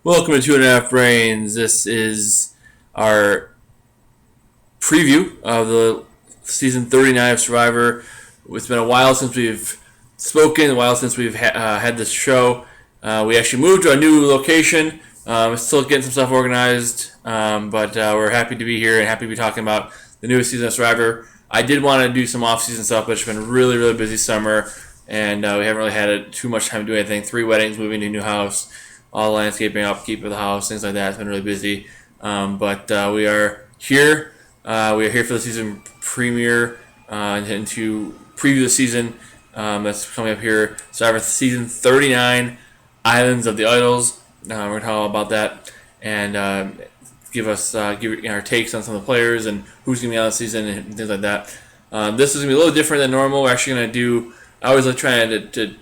Welcome to Two and a Half Brains. This is our preview of the season 39 of Survivor. It's been a while since we've spoken, a while since we've had this show. We actually moved to a new location. We're still getting some stuff organized, but we're happy to be here and happy to be talking about the newest season of Survivor. I did want to do some off-season stuff, but it's been a really, really busy summer, and we haven't really had too much time to do anything. 3 weddings, moving to a new house, all the landscaping, upkeep of the house, things like that. It's been really busy. But we are here. We are here for the season premiere and to preview the season that's coming up here. Survivor season 39, Islands of the Idols. We're going to talk all about that and give our takes on some of the players and who's going to be on the season and things like that. This is going to be a little different than normal. We're actually going to do. I always like trying to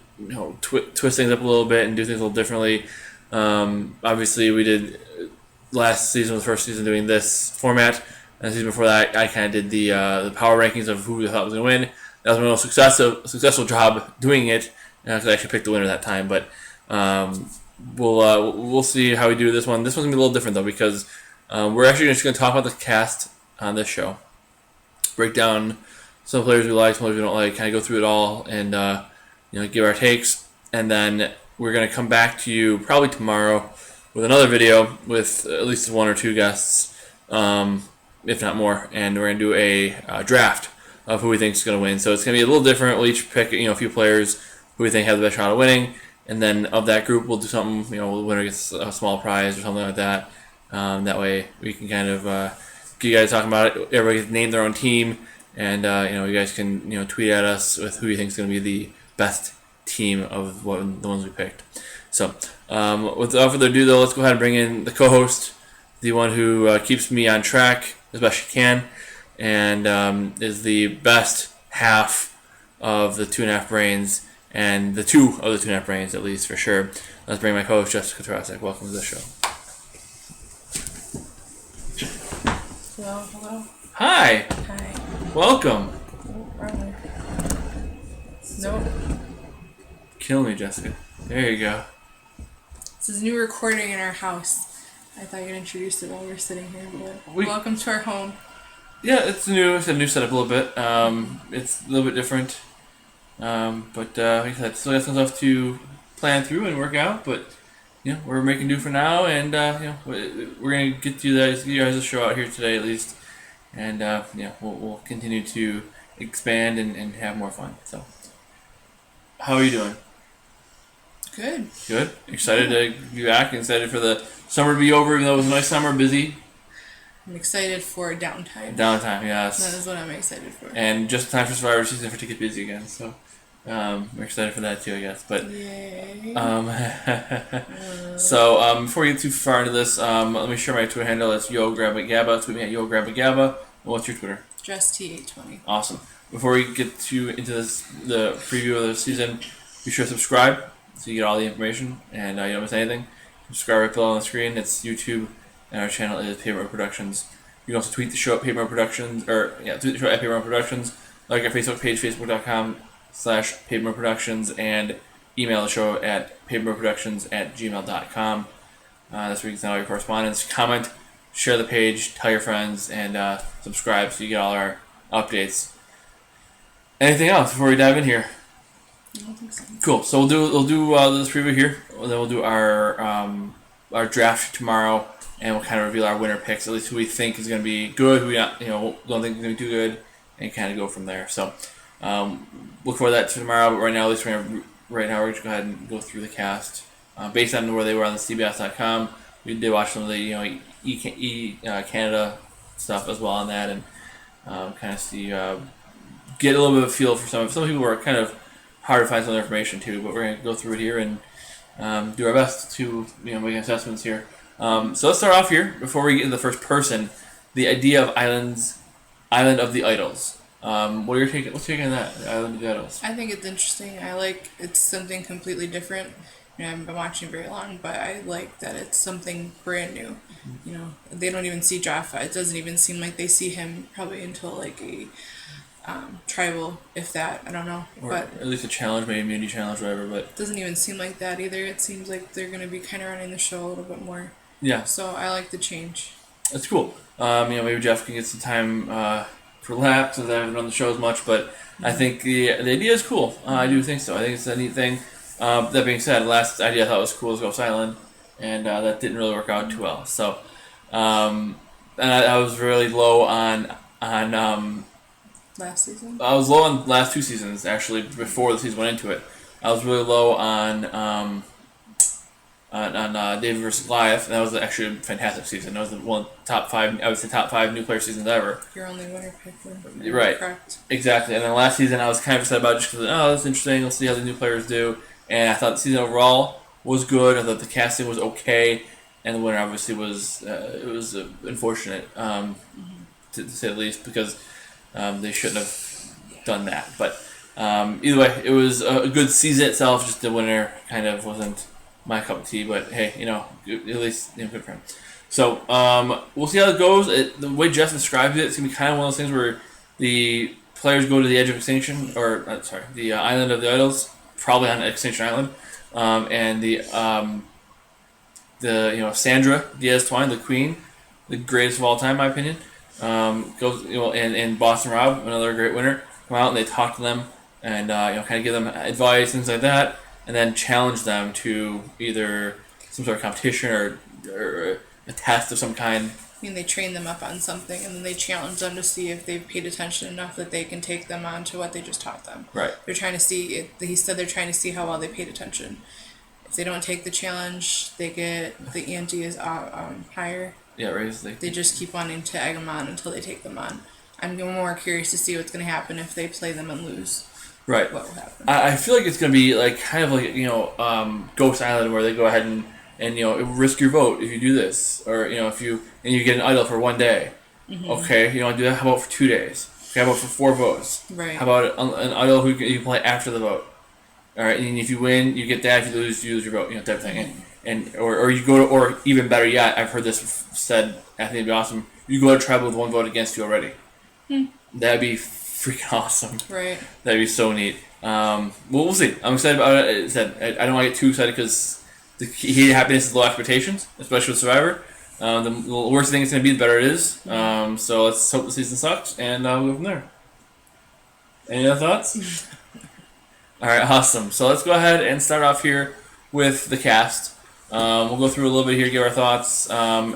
twist things up a little bit and do things a little differently. Obviously, we did last season, the first season, doing this format. And the season before that, I kind of did the power rankings of who we thought was going to win. That was my most successful job doing it because I actually picked the winner that time. But we'll see how we do this one. This one's going to be a little different, though, because we're actually just going to talk about the cast on this show. Break down some players we like, some players we don't like, kind of go through it all and give our takes. And then we're going to come back to you probably tomorrow with another video with at least 1 or 2 guests, if not more. And we're going to do a draft of who we think is going to win. So it's going to be a little different. We'll each pick a few players who we think have the best shot of winning. And then of that group, we'll do something, the winner gets a small prize or something like that. That way we can kind of get you guys talking about it. Everybody can name their own team. And, you guys can, tweet at us with who you think is going to be the best team of the ones we picked. So, without further ado, though, let's go ahead and bring in the co-host, the one who keeps me on track as best she can, and is the best half of the Two and a Half Brains, and the 2 of the Two and a Half Brains, at least, for sure. Let's bring my co-host, Jessica Tarasek. Welcome to the show. Hello. Hi. Hi. Welcome. Nope. Kill me, Jessica. There you go. This is a new recording in our house. I thought you'd introduce it while we're sitting here, but welcome to our home. Yeah, it's a new setup a little bit. It's a little bit different. But like I said, still got some stuff to plan through and work out, but we're making do for now, and we're gonna get you guys a show out here today at least, and we'll continue to expand and have more fun. So, how are you doing? Good. Excited to be back. Excited for the summer to be over, even though it was a nice summer, busy. I'm excited for downtime. Downtime, yes. That is what I'm excited for. And just in time for Survivor season for it to get busy again. So we're excited for that too, I guess. But yay. So before we get too far into this, let me share my Twitter handle. It's YoGrabAGabba. Tweet me at YoGrabAGabba. What's your Twitter? JessT820. Awesome. Before we get into the preview of the season, be sure to subscribe so you get all the information and you don't miss anything. Subscribe right below on the screen. It's YouTube, and our channel is Paper Road Productions. You can also tweet the show at Paper Road Productions, tweet the show at Paper Road Productions. Like our Facebook page, facebook.com/Paper Road Productions, and email the show at paperroadproductions@gmail.com. That's where you can send all your correspondence. Comment, share the page, tell your friends, and subscribe so you get all our updates. Anything else before we dive in here? I don't think so. Cool. So we'll do this preview here. Then we'll do our draft tomorrow, and we'll kind of reveal our winner picks. At least who we think is going to be good, who we don't think is going to be too good, and kind of go from there. So look for that tomorrow. But right now, we're going to go ahead and go through the cast based on where they were on the CBS.com. We did watch some of the Canada stuff as well on that, and kind of see get a little bit of a feel for some people were kind of hard to find some information too, but we're going to go through it here and do our best to make assessments here. So let's start off here before we get into the first person. The idea of Island of the Idols. What's your take on that? Island of the Idols. I think it's interesting. It's something completely different. I haven't been watching very long, but I like that it's something brand new. They don't even see Jaffa. It doesn't even seem like they see him probably until like a tribal, if that. I don't know, Or but at least a challenge, maybe immunity challenge, whatever. But it doesn't even seem like that either. It seems like they're gonna be kind of running the show a little bit more. yeah, So I like the change. that's cool. Maybe Jeff can get some time for laps since I haven't run the show as much, but I think the idea is cool. I do think so. I think it's a neat thing. That being said, the last idea I thought was cool was Ghost Island, and that didn't really work out too well. So, and I was really low on Last season. I was low on last 2 seasons actually before the season went into it. I was really low on David versus Goliath, and that was actually a fantastic season. That was the one top 5. I would say top 5 new player seasons ever. Your only winner pick. Right. Correct. Exactly. And then last season I was kind of excited about it just because that's interesting. Let's see how the new players do. And I thought the season overall was good. I thought the casting was okay, and the winner obviously was it was unfortunate to say the least because they shouldn't have done that. But either way, it was a good season itself. Just the winner kind of wasn't my cup of tea. But hey, at least good for him. So we'll see how it goes. The way Jeff described it, it's gonna be kind of one of those things where the players go to the edge of extinction, or the island of the idols, probably on Extinction Island, and the Sandra Diaz Twine, the queen, the greatest of all time, in my opinion, goes and Boston Rob, another great winner, come out and they talk to them and kind of give them advice, things like that, and then challenge them to either some sort of competition or a test of some kind. I mean, they train them up on something, and then they challenge them to see if they've paid attention enough that they can take them on to what they just taught them. Right. They're trying to see. He said they're trying to see how well they paid attention. If they don't take the challenge, they get the ante is higher. Yeah, right. They just keep wanting to egg them on until they take them on. I'm more curious to see what's going to happen if they play them and lose. Right. What will happen? I feel like it's going to be like kind of like Ghost Island, where they go ahead and risk your vote if you do this, or if you get an idol for 1 day. Mm-hmm. Okay, you want to do that? How about for 2 days? Okay, how about for 4 votes? Right. How about an idol who you can play after the vote? All right, and if you win, you get that. If you lose your vote. Type of thing. Mm-hmm. And or you go to, or even better yet, I've heard this said. I think it'd be awesome. You go to tribal with 1 vote against you already. That'd be freaking awesome. Right. That'd be so neat. We'll see. I'm excited about it. I don't want to get too excited because the key to happiness is low expectations, especially with Survivor. The worse thing it's going to be, the better it is. So let's hope the season sucks, and we'll go from there. Any other thoughts? All right, awesome. So let's go ahead and start off here with the cast. We'll go through a little bit here, give our thoughts.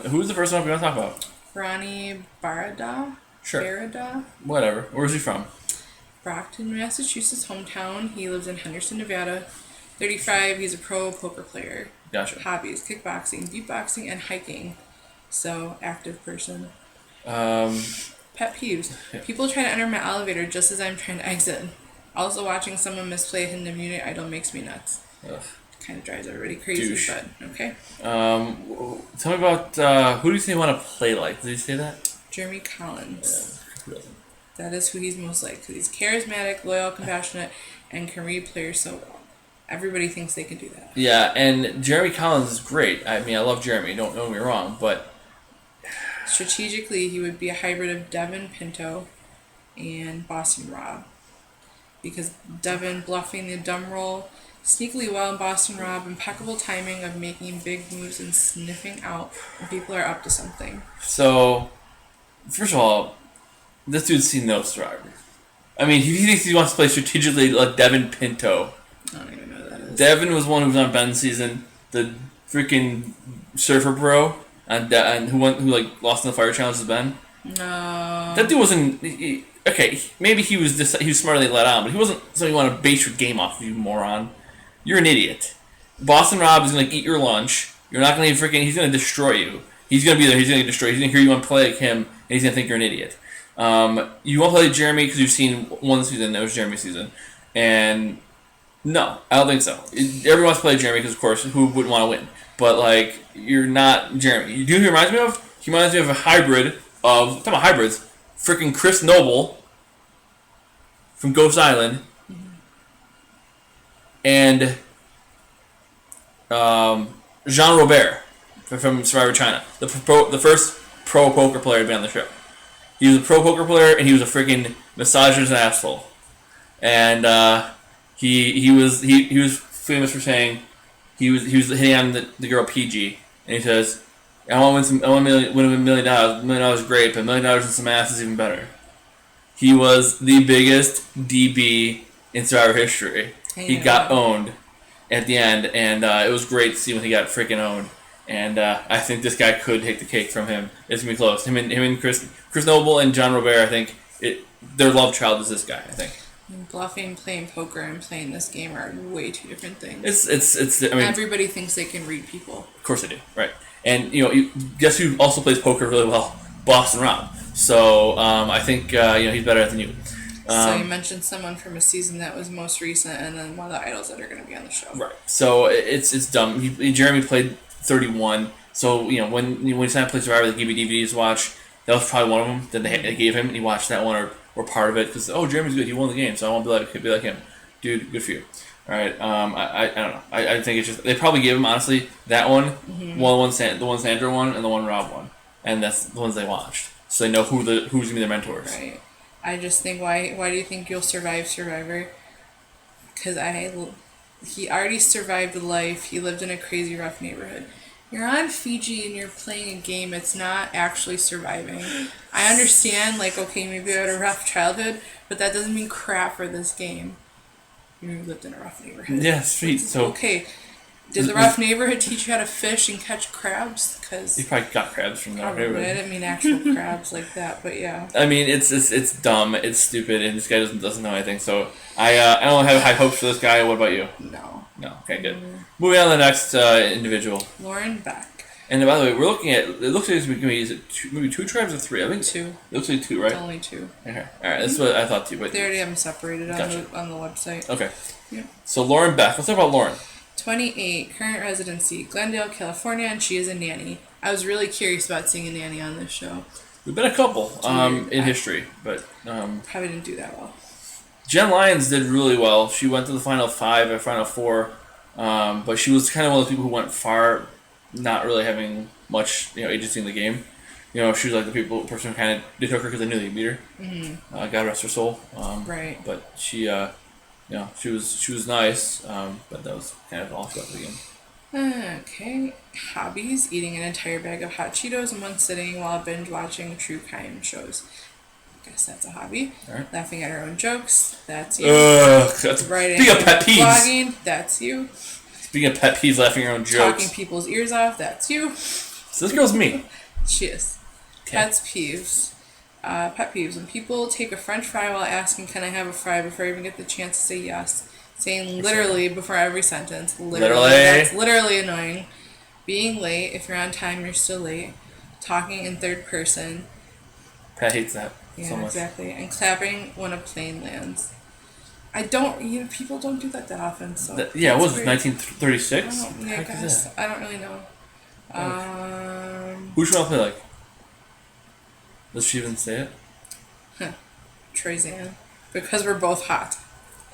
Who's the first one we want to talk about? Ronnie Barada. Sure. Barada. Whatever. Where's he from? Brockton, Massachusetts, hometown. He lives in Henderson, Nevada. 35. He's a pro poker player. Gotcha. Hobbies: kickboxing, beatboxing, and hiking. So, active person. Pet peeves: people try to enter my elevator just as I'm trying to exit. Also, watching someone misplay a hidden immunity idol makes me nuts. Ugh. Kind of drives everybody crazy, Douche. but okay. Tell me about who do you think you want to play like? Did you say that? Jeremy Collins. Yeah, who doesn't? That is who he's most like. 'Cause he's charismatic, loyal, compassionate, and can read players so well. Everybody thinks they can do that. Yeah, and Jeremy Collins is great. I mean, I love Jeremy. Don't get me wrong, but Strategically, he would be a hybrid of Devin Pinto and Boston Rob. Because Devin bluffing the dumb roll sneakily well, in Boston Rob impeccable timing of making big moves and sniffing out when people are up to something. so first of all, this dude's seen no Survivor. I mean, he thinks he wants to play strategically like Devin Pinto. I don't even know who that is. Devin was one who was on Ben's season, the freaking surfer bro, and who lost in the fire challenge with Ben. No. That dude wasn't. Okay, maybe he was smarter than he let on, but he wasn't something you want to base your game off of, you moron. You're an idiot. Boston Rob is gonna eat your lunch. You're not gonna freaking. He's gonna destroy you. He's gonna be there. He's gonna destroy you. He's gonna hear you want to play like him, and he's gonna think you're an idiot. You want to play Jeremy because you've seen one season. That was Jeremy's season, and no, I don't think so. Everyone wants to play Jeremy because, of course, who wouldn't want to win? But like, you're not Jeremy. You do who he reminds me of? He reminds me of a hybrid of. Talking about hybrids. Freaking Chris Noble from Ghost Island, and Jean Robert from Survivor China, the first pro poker player to be on the show. He was a pro poker player, and he was a freaking misogynist asshole. And he was famous for saying he was hitting on the girl PG, and he says, "I want to win win $1 million. $1 million is great, but $1 million in some ass is even better." He was the biggest DB in Survivor history. He got owned at the end, and it was great to see when he got freaking owned. And I think this guy could take the cake from him. It's gonna be close. Him and Chris Noble and John Robert. I think their love child is this guy. I think. Bluffing, playing poker, and playing this game are way two different things. It's. I mean, everybody thinks they can read people. Of course they do, right? And guess who also plays poker really well? Boston Rob. So I think he's better than you. So you mentioned someone from a season that was most recent, and then one of the idols that are going to be on the show. Right. So it's dumb. Jeremy played 31. So when he signed up to play Survivor, they give you DVDs to watch. That was probably one of them that they gave him, and he watched that one or part of it because Jeremy's good. He won the game, so I want to be like him. Dude, good for you. All right. I don't know. I think it's just they probably gave him honestly that one, the one Sandra one, and the one Rob one, and that's the ones they watched, so they know who's gonna be their mentors. Right. I just think why do you think you'll survive Survivor? Because he already survived life. He lived in a crazy rough neighborhood. You're on Fiji and you're playing a game. It's not actually surviving. I understand, okay, maybe you had a rough childhood, but that doesn't mean crap for this game. You lived in a rough neighborhood. Yeah, sweet. So okay, did the rough neighborhood teach you how to fish and catch crabs? Because you probably got crabs from the neighborhood. I didn't mean actual crabs like that, but yeah. I mean, it's dumb, it's stupid, and this guy doesn't know anything. So I don't have high hopes for this guy. What about you? No. Okay, good. Moving on to the next individual. Lauren Beck. And by the way, we're looking at. It looks like it's going to be maybe two tribes or three. I think two. It looks like two, right? It's only two. Okay. All right. That's what I thought too. But they already have them separated gotcha. on the website. Okay. Yeah. So Lauren Beck. Let's talk about Lauren. 28, current residency, Glendale, California, and she is a nanny. I was really curious about seeing a nanny on this show. We've been a couple in history, but probably didn't do that well. Jen Lyons did really well. She went to the final 5 or final 4, but she was kind of one of those people who went far, not really having much agency in the game. She was like the person who kind of they took her because they knew they beat her. Mm-hmm. God rest her soul. Right. But she, she was nice, but that was kind of all she got for the game. Okay. Hobbies: eating an entire bag of hot Cheetos in one sitting while binge watching true crime shows. I guess that's a hobby. Right. Laughing at her own jokes. That's you. That's writing. Speaking of pet peeves. Blogging. That's you. Speaking of pet peeves, laughing at her own jokes. Talking people's ears off. That's you. So this girl's me. She is. Okay. Pet peeves. Pet peeves. When people take a French fry while asking, "Can I have a fry?" before I even get the chance to say yes. Saying literally before every sentence. Literally. That's literally annoying. Being late. If you're on time, you're still late. Talking in third person. Pat hates that. Yeah, so much. Exactly. And clapping when a plane lands. People don't do that often. So what was it, 1936? I guess. I don't really know. Who should I play like? Does she even say it? Treyzan. Because we're both hot.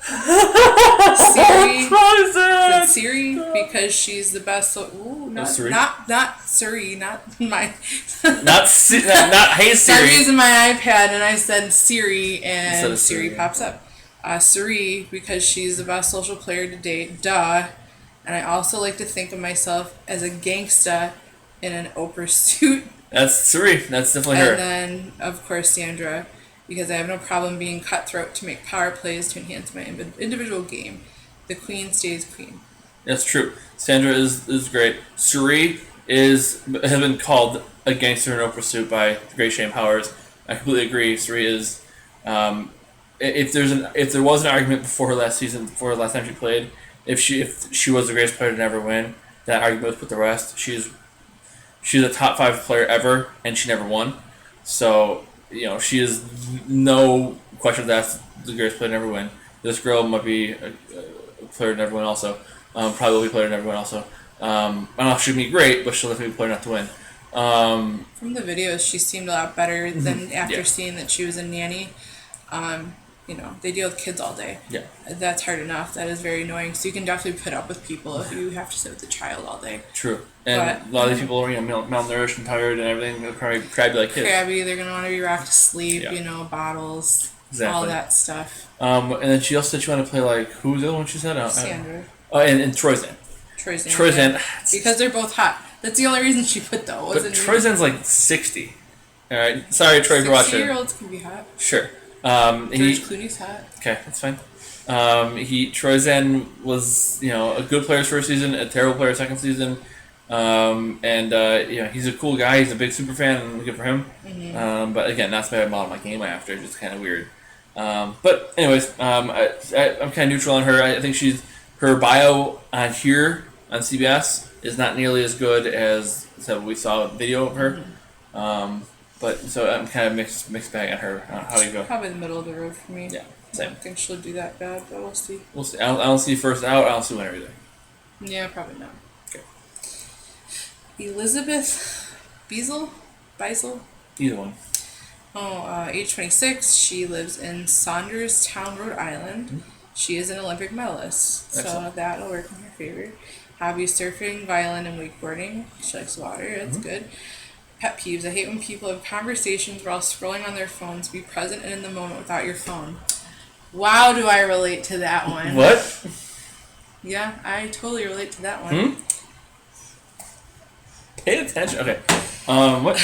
Siri. Is it Siri? Because she's the best. Not Siri. Not my. not hey Siri. I'm using my iPad and I said Siri and Siri pops up. Siri because she's the best social player to date. Duh. And I also like to think of myself as a gangsta in an Oprah suit. That's Siri. That's definitely her. And then of course Sandra. Because I have no problem being cutthroat to make power plays to enhance my individual game. The queen stays queen. That's true. Sandra is great. Suri has been called a gangster in Oprah suit by the great Shane Powers. I completely agree. Suri is. If there was an argument before her last season, before her last time she played, if she was the greatest player to never win, that argument was put to rest. She's a top 5 player ever, and she never won. So. She is no question that's the greatest player to ever win. This girl might be a player to never win also. Probably will be a player to never win also. I don't know if she'll be great, but she'll definitely be a player not to win. From the videos, she seemed a lot better than after seeing that she was a nanny. they deal with kids all day. Yeah. That's hard enough. That is very annoying. So you can definitely put up with people if you have to sit with a child all day. True. And But- a lot of these people are, malnourished and tired and everything. They're probably crabby like kids. Crabby, they're going to want to be rocked to sleep, Yeah. Bottles, Exactly. all that stuff. And then she also said she wanted to play, like, who was the other one she said? Sandra. Oh, and Troyzan. Troyzan. Troyzan. Yeah. Because they're both hot. That's the only reason she put though. But Troyzan's like 60. Alright. Sorry, Troy, for watching. 60-year-olds can be hot. Sure. George Clooney's hot. Okay, that's fine. Troyzan was, a good player his first season, a terrible player second season. He's a cool guy. He's a big super fan, and good for him. Mm-hmm. But again, not somebody I model my game after. Just kind of weird. But anyways, I'm kind of neutral on her. I think her bio on here on CBS is not nearly as good as we saw a video of her. But so I'm kind of mixed bag on her. How do you go? Probably the middle of the road for me. Yeah, I same. don't think she'll do that bad, but we'll see. We'll see. I don't see first out. I don't see winner either. Yeah, probably not. Okay. Elizabeth Beisel? Either one. Age 26. She lives in Saunderstown, Rhode Island. Mm-hmm. She is an Olympic medalist, Excellent. so that'll work in her favor. Hobby surfing, violin, and wakeboarding. She likes water. That's good. Pet peeves. I hate when people have conversations while scrolling on their phones. Be present and in the moment without your phone. Wow, do I relate to that one. What? Yeah, I totally relate to that one. Pay attention. Okay. What?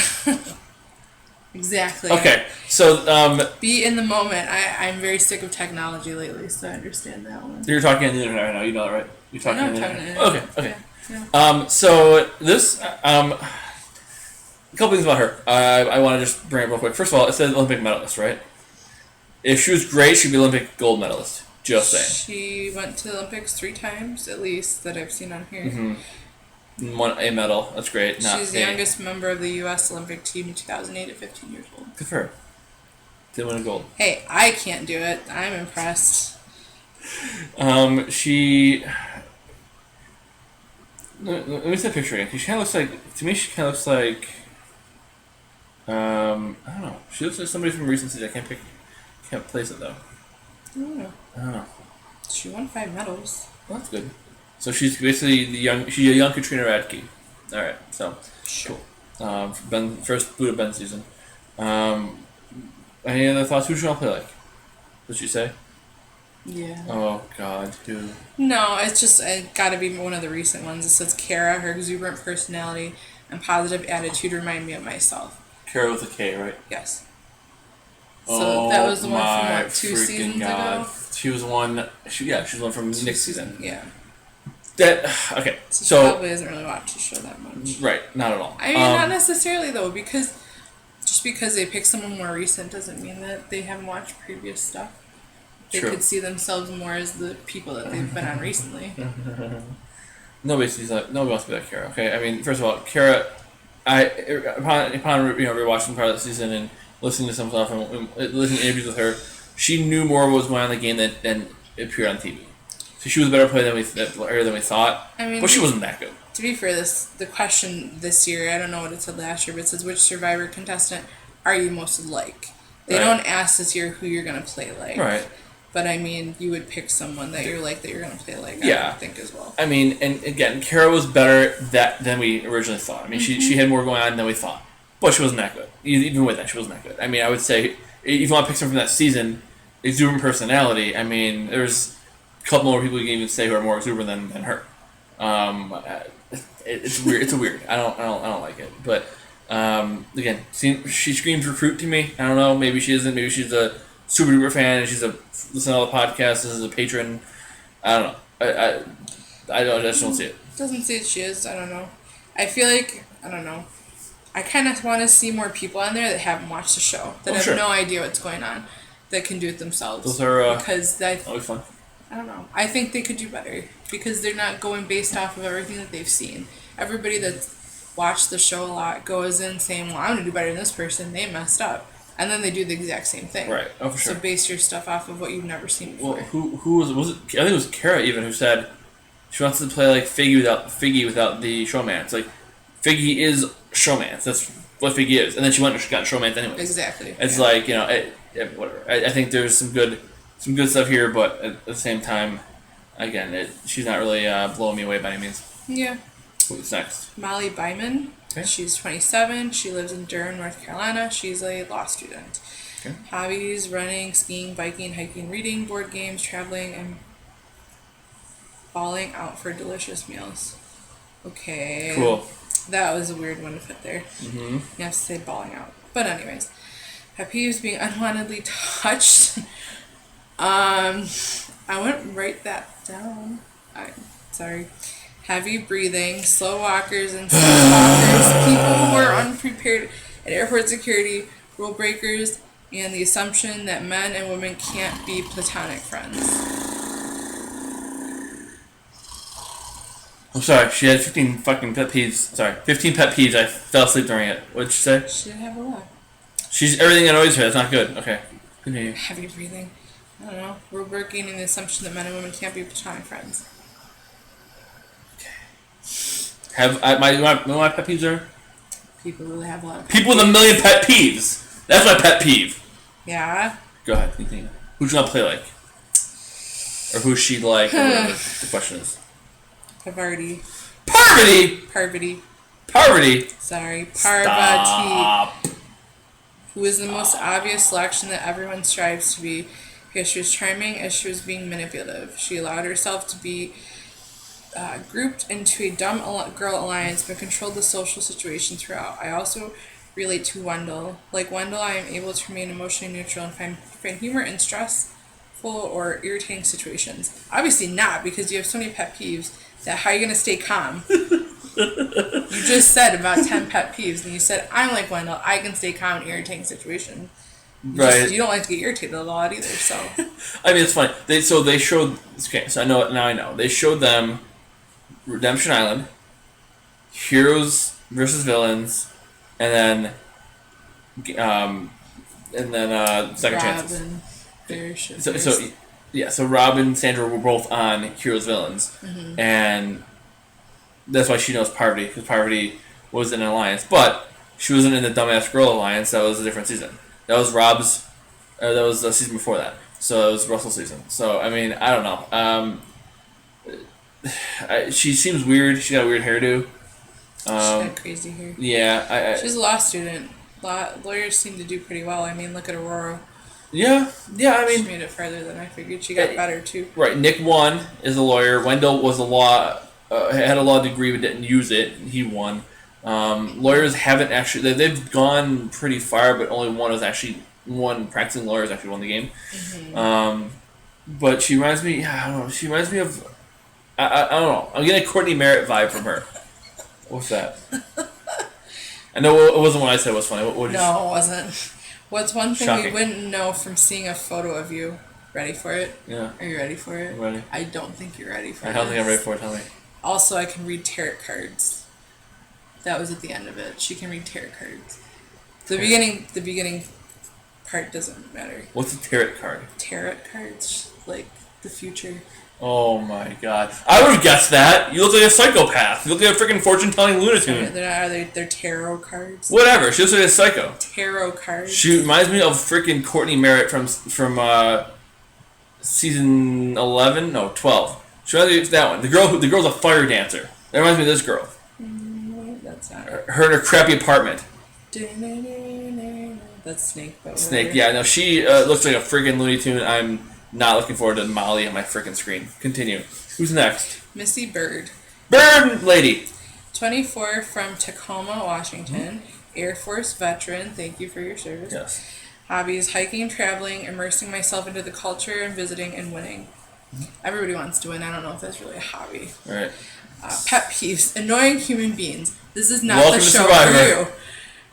Exactly. Okay. So Be in the moment. I'm very sick of technology lately, so I understand that one. you're talking on the internet right now. You know that, right? You're talking I on know the I'm internet. talking Okay. Okay. Yeah. So this a couple things about her. I want to just bring up real quick. First of all, it says Olympic medalist, right? If she was great, she'd be Olympic gold medalist. Just saying. She went to the Olympics 3 times, at least, that I've seen on here. Mm-hmm. Won a medal. That's great. She's the youngest member of the U.S. Olympic team in 2008 at 15 years old. Good for her. Didn't win a gold. Hey, I can't do it. I'm impressed. She. Let me see the picture again. 'Cause she kind of looks like. To me, she kind of looks like. I don't know. She looks like somebody from recent season. Can't place it though. I don't know. I don't know. She won 5 medals. Well, that's good. So she's basically she's a young Katrina Radke. All right. So Sure. cool. First boot of Ben's season. Any other thoughts? Who should I play like? What'd she say? Yeah. Oh God, dude. No, it's just got to be one of the recent ones. It says Kara, her exuberant personality and positive attitude remind me of myself. Kara with a K, right? Yes. So that was the one from my what, 2 freaking seasons God. ago? She was one. She was one from next season. Yeah. That okay. So she So probably hasn't really watched the show that much. right, not at all. I mean, not necessarily though, because just because they pick someone more recent doesn't mean that they haven't watched previous stuff. They True. could see themselves more as the people that they've been on recently. Nobody wants to be like Kara. Okay, I mean, first of all, Kara, upon rewatching part of the season and listening to some stuff and listening to interviews with her, she knew more what was going on in the game than appeared on TV. So she was a better player than we thought. I mean, but she wasn't that good. To be fair, the question this year, I don't know what it said last year, but it says which Survivor contestant are you most like? They Right. don't ask this year who you're gonna play like. Right. But I mean, you would pick someone that you're like that you're gonna play like. Yeah. I would think as well. I mean, and again, Kara was better than we originally thought. I mean, she had more going on than we thought, but she wasn't that good. Even with that, she wasn't that good. I mean, I would say if you want to pick someone from that season, exuberant personality. I mean, there's a couple more people you can even say who are more exuberant than her. It's weird. It's weird. I don't like it. But again, she screams recruit to me. I don't know. Maybe she isn't. Maybe she's a super duper fan and she's listen to all the podcasts. This is a patron. I don't know. I just don't see it. Doesn't say she is. I don't know. I feel like I don't know. I kind of want to see more people on there that haven't watched the show that have sure. no idea what's going on, that can do it themselves. Those are because that always fun. I don't know. I think they could do better because they're not going based off of everything that they've seen. Everybody that's watched the show a lot goes in saying, "Well, I'm gonna do better than this person. They messed up," and then they do the exact same thing. Right. Oh, for sure. So base your stuff off of what you've never seen before. Well, who was it? I think it was Kara even who said she wants to play like Figgy without the showmance. Like Figgy is showmance. That's what Figgy is. And then she went and she got showmance anyway. Exactly. It's yeah. like whatever. I think there's some good some good stuff here, but at the same time, again, she's not really blowing me away by any means. Yeah. What's next? Molly Byman. Okay. She's 27. She lives in Durham, North Carolina. She's a law student. Okay. Hobbies: running, skiing, biking, hiking, reading, board games, traveling, and balling out for delicious meals. Okay. Cool. That was a weird one to put there. Mm-hmm. You have to say balling out. But anyways. Pet peeves: being unwantedly touched. I wouldn't write that down. Sorry. Heavy breathing, slow walkers and slow talkers, people who are unprepared at airport security, rule breakers, and the assumption that men and women can't be platonic friends. I'm sorry, she had 15 fucking pet peeves. Sorry, 15 pet peeves. I fell asleep during it. What'd she say? She didn't have a lot. She's everything that annoys her. That's not good. Okay, continue. Heavy breathing. I don't know. Rule breaking and the assumption that men and women can't be platonic friends. My pet peeves are People who have a lot of pet people with a peeves. million pet peeves. That's my pet peeve. Yeah. Go ahead, continue. Who's gonna play like? Or who's she like? Or whatever the question is. Parvati. Parvati. Sorry. Parvati. Stop. Who is the most obvious selection that everyone strives to be, because she was charming as she was being manipulative. She allowed herself to be grouped into a dumb girl alliance, but controlled the social situation throughout. I also relate to Wendell. Like Wendell, I am able to remain emotionally neutral and find humor in stressful or irritating situations. Obviously not, because you have so many pet peeves that how are you going to stay calm? You just said about 10 pet peeves, and you said, I'm like Wendell, I can stay calm in irritating situations. Right. You don't like to get irritated a lot either, so. I mean, it's funny. They showed. Okay, so I know. They showed them Redemption Island, Heroes versus Villains, and then Second Chances. So Rob and Sandra were both on Heroes Villains, and that's why she knows Parvati, because Parvati was in an alliance, but she wasn't in the Dumbass Girl Alliance. That was a different season. That was Rob's. That was the season before that. So it was Russell's season. So I mean, I don't know. She seems weird. She got a weird hairdo. She got crazy hair. Yeah, She's a law student. Lawyers seem to do pretty well. I mean, look at Aurora. Yeah. I mean, she made it farther than I figured. She got better too. Right. Nick won is a lawyer. Wendell was a law had a law degree but didn't use it. He won. Lawyers haven't actually. They've gone pretty far, but only one practicing lawyer has actually won the game. Mm-hmm. But she reminds me. I don't know. She reminds me of. I don't know. I'm getting a Courtney Merritt vibe from her. What's that? I know it wasn't what I said was funny. What it wasn't. What's one thing Shocking. we wouldn't know from seeing a photo of you? Ready for it? Yeah. Are you ready for it? I'm ready. I don't think you're ready for it. I don't think I'm ready for it. Tell me. Also, I can read tarot cards. That was at the end of it. She can read tarot cards. The beginning part doesn't matter. What's a tarot card? Tarot cards, like the future. Oh my god. I would have guessed that. You look like a psychopath. You look like a freaking fortune-telling lunatic. They're tarot cards. Whatever. She looks like a psycho. Tarot cards. She reminds me of freaking Courtney Merritt from season 11? No, 12. She reminds me of that one. The girl's a fire dancer. That reminds me of this girl. That's not her in her crappy apartment. That's Snake. Snake, yeah. No, she looks like a freaking Looney Tune. I'm not looking forward to Molly on my freaking screen. Continue. Who's next? Missy Bird. Bird lady. 24, from Tacoma, Washington. Air Force veteran. Thank you for your service. Yes. Hobbies: hiking, traveling, immersing myself into the culture, and visiting and winning. Everybody wants to win. I don't know if that's really a hobby. All right. Pet peeves: annoying human beings. This is not Welcome the to show Survivor.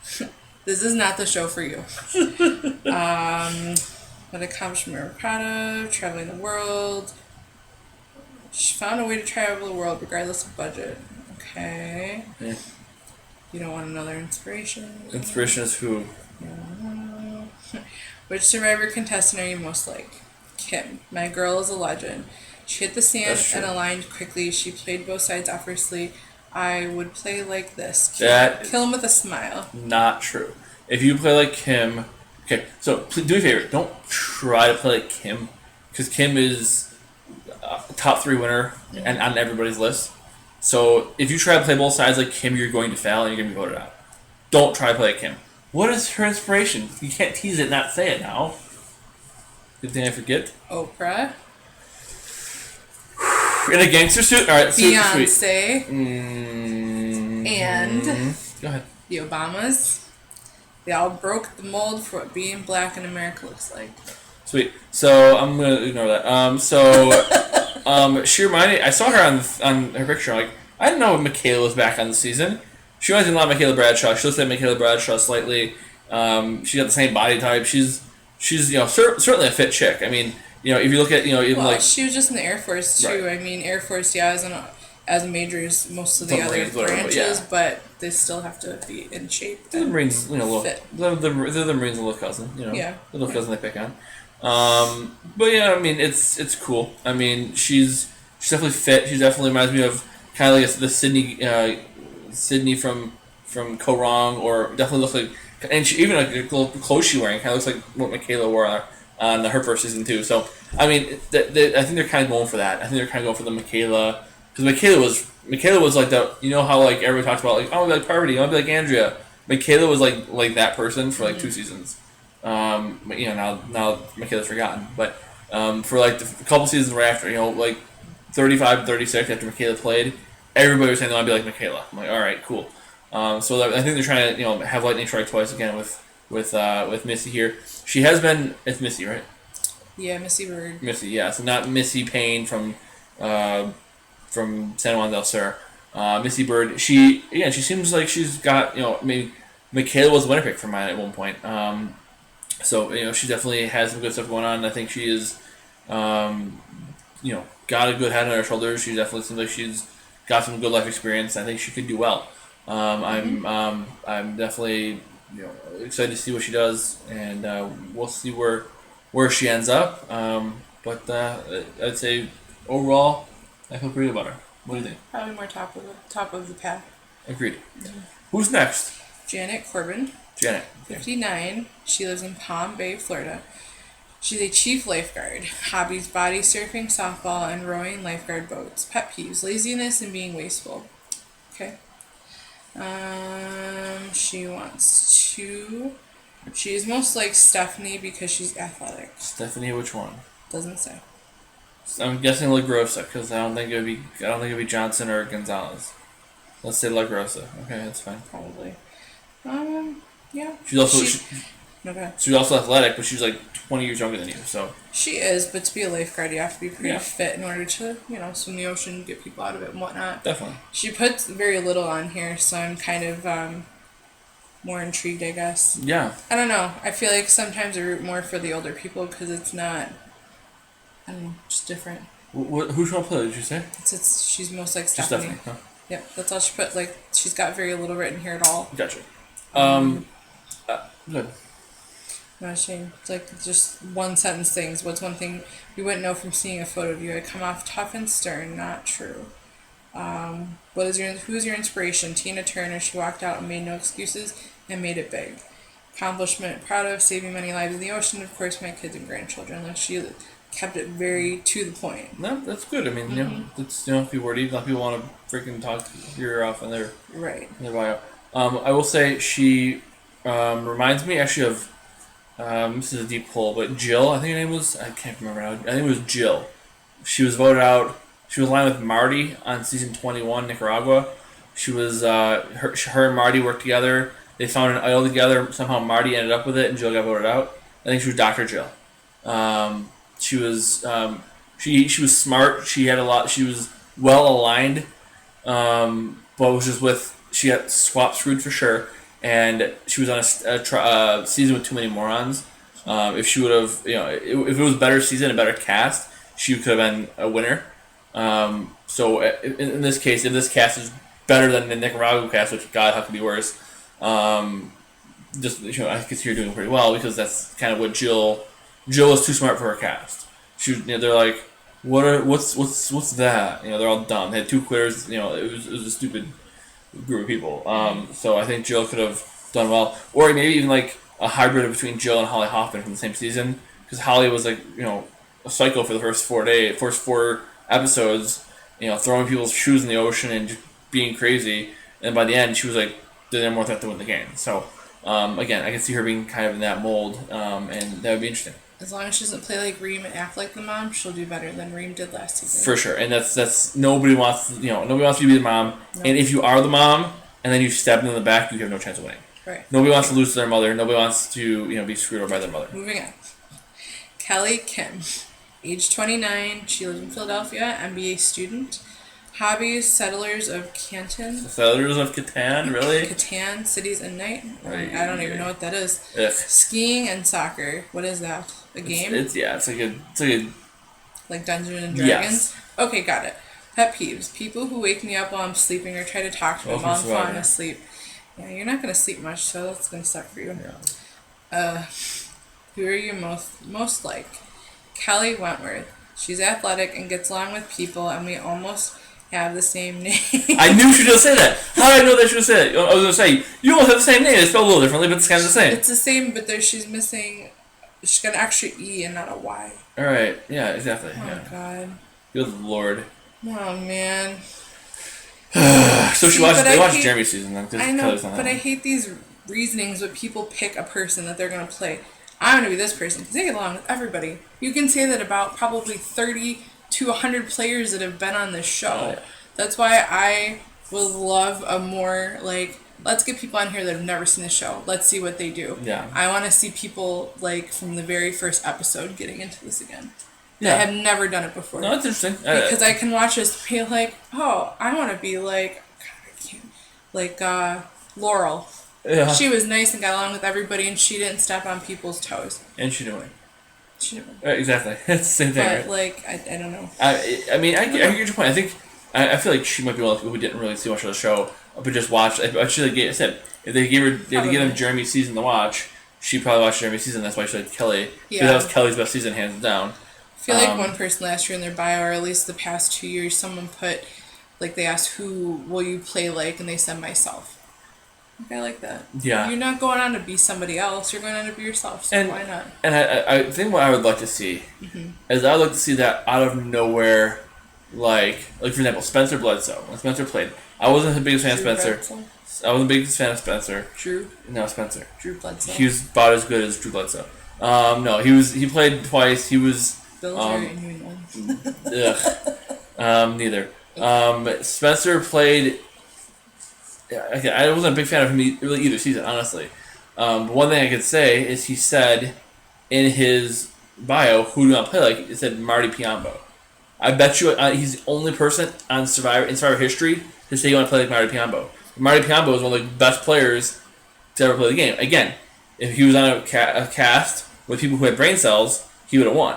for you. This is not the show for you. What accomplishment we're proud of: traveling the world. She found a way to travel the world regardless of budget. Okay. Yeah. You don't want another inspiration? Inspiration is who? No. Which Survivor contestant are you most like? Kim. My girl is a legend. She hit the sand and aligned quickly. She played both sides effortlessly. I would play like this. Kill him with a smile. Not true. If you play like Kim... Okay, so do me a favor. Don't try to play like Kim. because Kim is a top 3 winner and on everybody's list. So if you try to play both sides like Kim, you're going to fail and you're going to be voted out. Don't try to play like Kim. What is her inspiration? You can't tease it and not say it now. Good thing I forget. Oprah. In a gangster suit? Alright, Beyonce. Mm-hmm. And Go ahead. the Obamas. They all broke the mold for what being black in America looks like. Sweet. So I'm gonna ignore that. She reminded. I saw her on her picture. Like, I didn't know Michaela was back on the season. She reminds me a lot of Michaela Bradshaw. She looks like Michaela Bradshaw slightly. She got the same body type. She's certainly a fit chick. I mean, if you look at even Well, like she was just in the Air Force too. Right. I mean, Air Force, yeah, isn't as major as most of the other Marines, whatever, branches, yeah. but they still have to be in shape. the Marines, little fit. they're the Marines' little cousin. Yeah. The little cousin they pick on. But yeah, I mean, it's cool. I mean, she's definitely fit. She definitely reminds me of kind of like the Sydney from Korong, or definitely looks like, and she even like the clothes she's wearing kind of looks like what Michaela wore on her first season too. So I mean, I think they're kind of going for that. I think they're kind of going for the Michaela, because Michaela was like the, how like everybody talks about like, oh, like Parvati, I'll be like Andrea. Michaela was like that person for like 2 seasons. But now Michaela's forgotten, but for like the couple seasons right after, like 35, 36 after Michaela played, everybody was saying they want to be like Michaela. I'm like, all right, cool. So I think they're trying to have lightning strike twice again with Missy here. She has been, it's Missy, right? Yeah, Missy Bird. Missy, yeah. So not Missy Payne from San Juan del Sur. Missy Bird. She seems like she's got maybe Michaela was a winner pick for mine at one point. So she definitely has some good stuff going on. I think she is, got a good head on her shoulders. She definitely seems like she's got some good life experience. I think she could do well. I'm definitely excited to see what she does, and we'll see where she ends up. But I'd say overall, I feel pretty good about her. What do you think? Probably more top of the pack. Agreed. Who's next? Janet Corbin. Janet. 59. She lives in Palm Bay, Florida. She's a chief lifeguard. Hobbies: body surfing, softball, and rowing lifeguard boats. Pet peeves: laziness and being wasteful. Okay. She wants to. She is most like Stephanie because she's athletic. Stephanie, which one? Doesn't say. I'm guessing La Grossa, because I don't think it'd be Johnson or Gonzalez. Let's say La Grossa. Okay, that's fine. Probably. Yeah. She's also Okay. she's also athletic, but she's like 20 years younger than you. So She is, but to be a lifeguard, you have to be pretty Yeah. fit in order to, swim the ocean, get people out of it and whatnot. definitely. She puts very little on here, so I'm kind of more intrigued, I guess. Yeah. I don't know. I feel like sometimes I root more for the older people because it's not, I don't know, just different. Who's gonna play? Did you say? She's most like Just Stephanie. Stephanie. Huh? Yep, that's all she put. Like, she's got very little written here at all. Gotcha. Good. Not a shame. It's like just one sentence things. What's one thing we wouldn't know from seeing a photo of you? I come off tough and stern. Not true. Who's your inspiration? Tina Turner. She walked out and made no excuses and made it big. Accomplishment: proud of, saving many lives in the ocean. Of course, my kids and grandchildren. Like, she kept it very to the point. No, that's good. I mean, that's if you wordy, a lot of people want to freaking talk your ear off in their bio. I will say she reminds me actually of this is a deep pull, but Jill. I think her name was. I can't remember now. I think it was Jill. She was voted out. She was aligned with Marty on season 21, Nicaragua. She was her and Marty worked together. They found an idol together. Somehow Marty ended up with it, and Jill got voted out. I think she was Dr. Jill. She was she was smart. She had a lot. She was well aligned, but was just she got screwed for sure. And she was on a season with too many morons. If she would have, if it was a better season, a better cast, she could have been a winner. So in this case, if this cast is better than the Nicaragua cast, which God, how could be worse? I can see her doing pretty well because that's kind of what Jill was too smart for her cast. They're like, what's that? They're all dumb. They had 2 quitters. It was a stupid group of people. So I think Jill could have done well, or maybe even like a hybrid between Jill and Holly Hoffman from the same season, because Holly was like psycho for the first 4 episodes, throwing people's shoes in the ocean and just being crazy. And by the end, she was like, they're more threat to win the game. So, again, I can see her being kind of in that mold, and that would be interesting. As long as she doesn't play like Reem and act like the mom, she'll do better than Reem did last season. For sure, and that's nobody wants you to be the mom. Nope. And if you are the mom and then you stab them in the back, you have no chance of winning. Right. Nobody wants to lose to their mother. Nobody wants to be screwed over by their mother. Moving on. Kelly Kim, age 29. She lives in Philadelphia. MBA student. Hobbies: Settlers of Catan. Settlers of Catan, really? Catan, Cities and Night. Right. I don't even know what that is. Ugh. Skiing and soccer. What is that? A game? It's like a like Dungeons and Dragons. Yes. Okay, got it. Pet peeves: people who wake me up while I'm sleeping or try to talk to me while I'm falling asleep. Yeah, you're not gonna sleep much, so that's gonna suck for you. Yeah. Who are you most like? Kelly Wentworth. She's athletic and gets along with people, and we almost have the same name. I knew she was gonna say that. How did I know that she was gonna say that? I was gonna say you all have the same name. It's spelled a little differently, but it's kind of the same. It's the same, but she's missing. She's got an extra E and not a Y. All right. Yeah. Exactly. Oh God. Good Lord. Oh man. So she watched Jeremy's season then. I know, but I hate these reasonings when people pick a person that they're gonna play. I'm gonna be this person because they get along with everybody. You can say that about probably 30 to 100 players that have been on this show. Oh, yeah. That's why I would love a more let's get people on here that have never seen the show. Let's see what they do. Yeah. I want to see people from the very first episode getting into this again. Yeah. I have never done it before. No, that's interesting. Because I can watch this be like, oh, I want to be Laurel. Yeah. She was nice and got along with everybody, and she didn't step on people's toes. And she didn't win. She didn't win. Right, exactly. It's the same thing. But right? I don't know. I mean, I get your point. I think I feel like she might be one of the people who didn't really see much of the show, but just watched. I said if they gave him Jeremy's season to watch, she probably watched Jeremy's season. That's why she liked Kelly. Yeah, that was Kelly's best season, hands down. I feel like one person last year in their bio, or at least the past 2 years, someone put they asked who will you play like, and they said myself. I like that. Yeah. You're not going on to be somebody else. You're going on to be yourself. So why not? And I think what I would like to see is I would like to see that out of nowhere, like for example, Spencer Bledsoe. When Spencer played, I wasn't the biggest fan of Spencer. I wasn't the biggest fan of Spencer. Drew? No, Spencer. Drew Bledsoe. He was about as good as Drew Bledsoe. No, he played twice. He was Bill Jerry and New England. Neither. Spencer played. I wasn't a big fan of him really either season, honestly. One thing I could say is he said in his bio, who do you want to play like? It said Marty Piombo. I bet you he's the only person in Survivor history to say you want to play like Marty Piombo. Marty Piombo is one of the best players to ever play the game. Again, if he was on a cast with people who had brain cells, he would have won.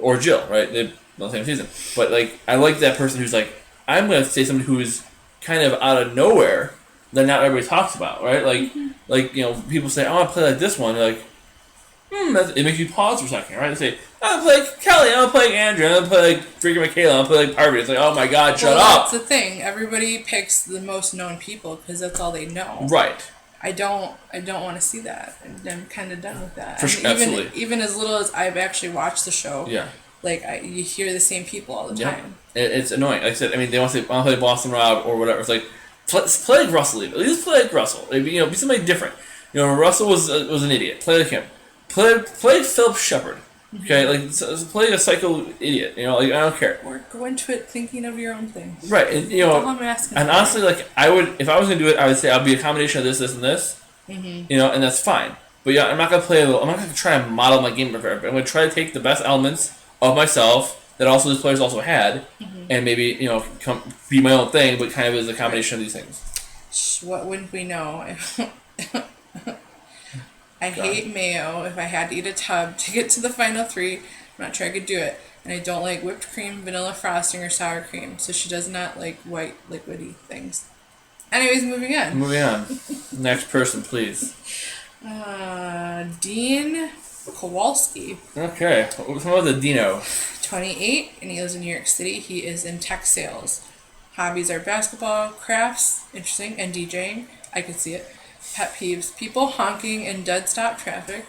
Or Jill, right? They're the same season. But I like that person who's like, I'm going to say somebody who is kind of out of nowhere that not everybody talks about, right? People say, I want to play like this one. You're like, it makes you pause for a second, right? They say, I want to play like Kelly, I want to play like Andrew, I want to play like freaking Michaela, I want to play like Parvati. It's like, oh my God, shut up. That's the thing. Everybody picks the most known people because that's all they know. Right. I don't want to see that. I'm kind of done with that. Absolutely. Even as little as I've actually watched the show. Yeah. You hear the same people all the time. It's annoying. Like I said, they want to say, I want to play Boston Rob or whatever. It's like, play like Russell. At least play like Russell. Be somebody different. Russell was an idiot. Play like him. Play Philip Shepard. Okay, play a psycho idiot. I don't care. Or go into it thinking of your own thing. Right, and That's all I'm asking. And honestly, I would, if I was gonna do it, I would say I'll be a combination of this, this, and this. And that's fine. But I'm not gonna I'm not gonna try and model my game for everybody. I'm gonna try to take the best elements of myself that also these players also had, and maybe be my own thing, but kind of as a combination of these things. What wouldn't we know? I hate mayo. If I had to eat a tub to get to the final 3, I'm not sure I could do it. And I don't like whipped cream, vanilla frosting, or sour cream. So she does not like white, liquidy things. Anyways, moving on. Next person, please. Dean Kowalski. Okay. What about the Dino? 28, and he lives in New York City. He is in tech sales. Hobbies are basketball, crafts, interesting, and DJing. I could see it. Pet peeves: people honking in dead stop traffic,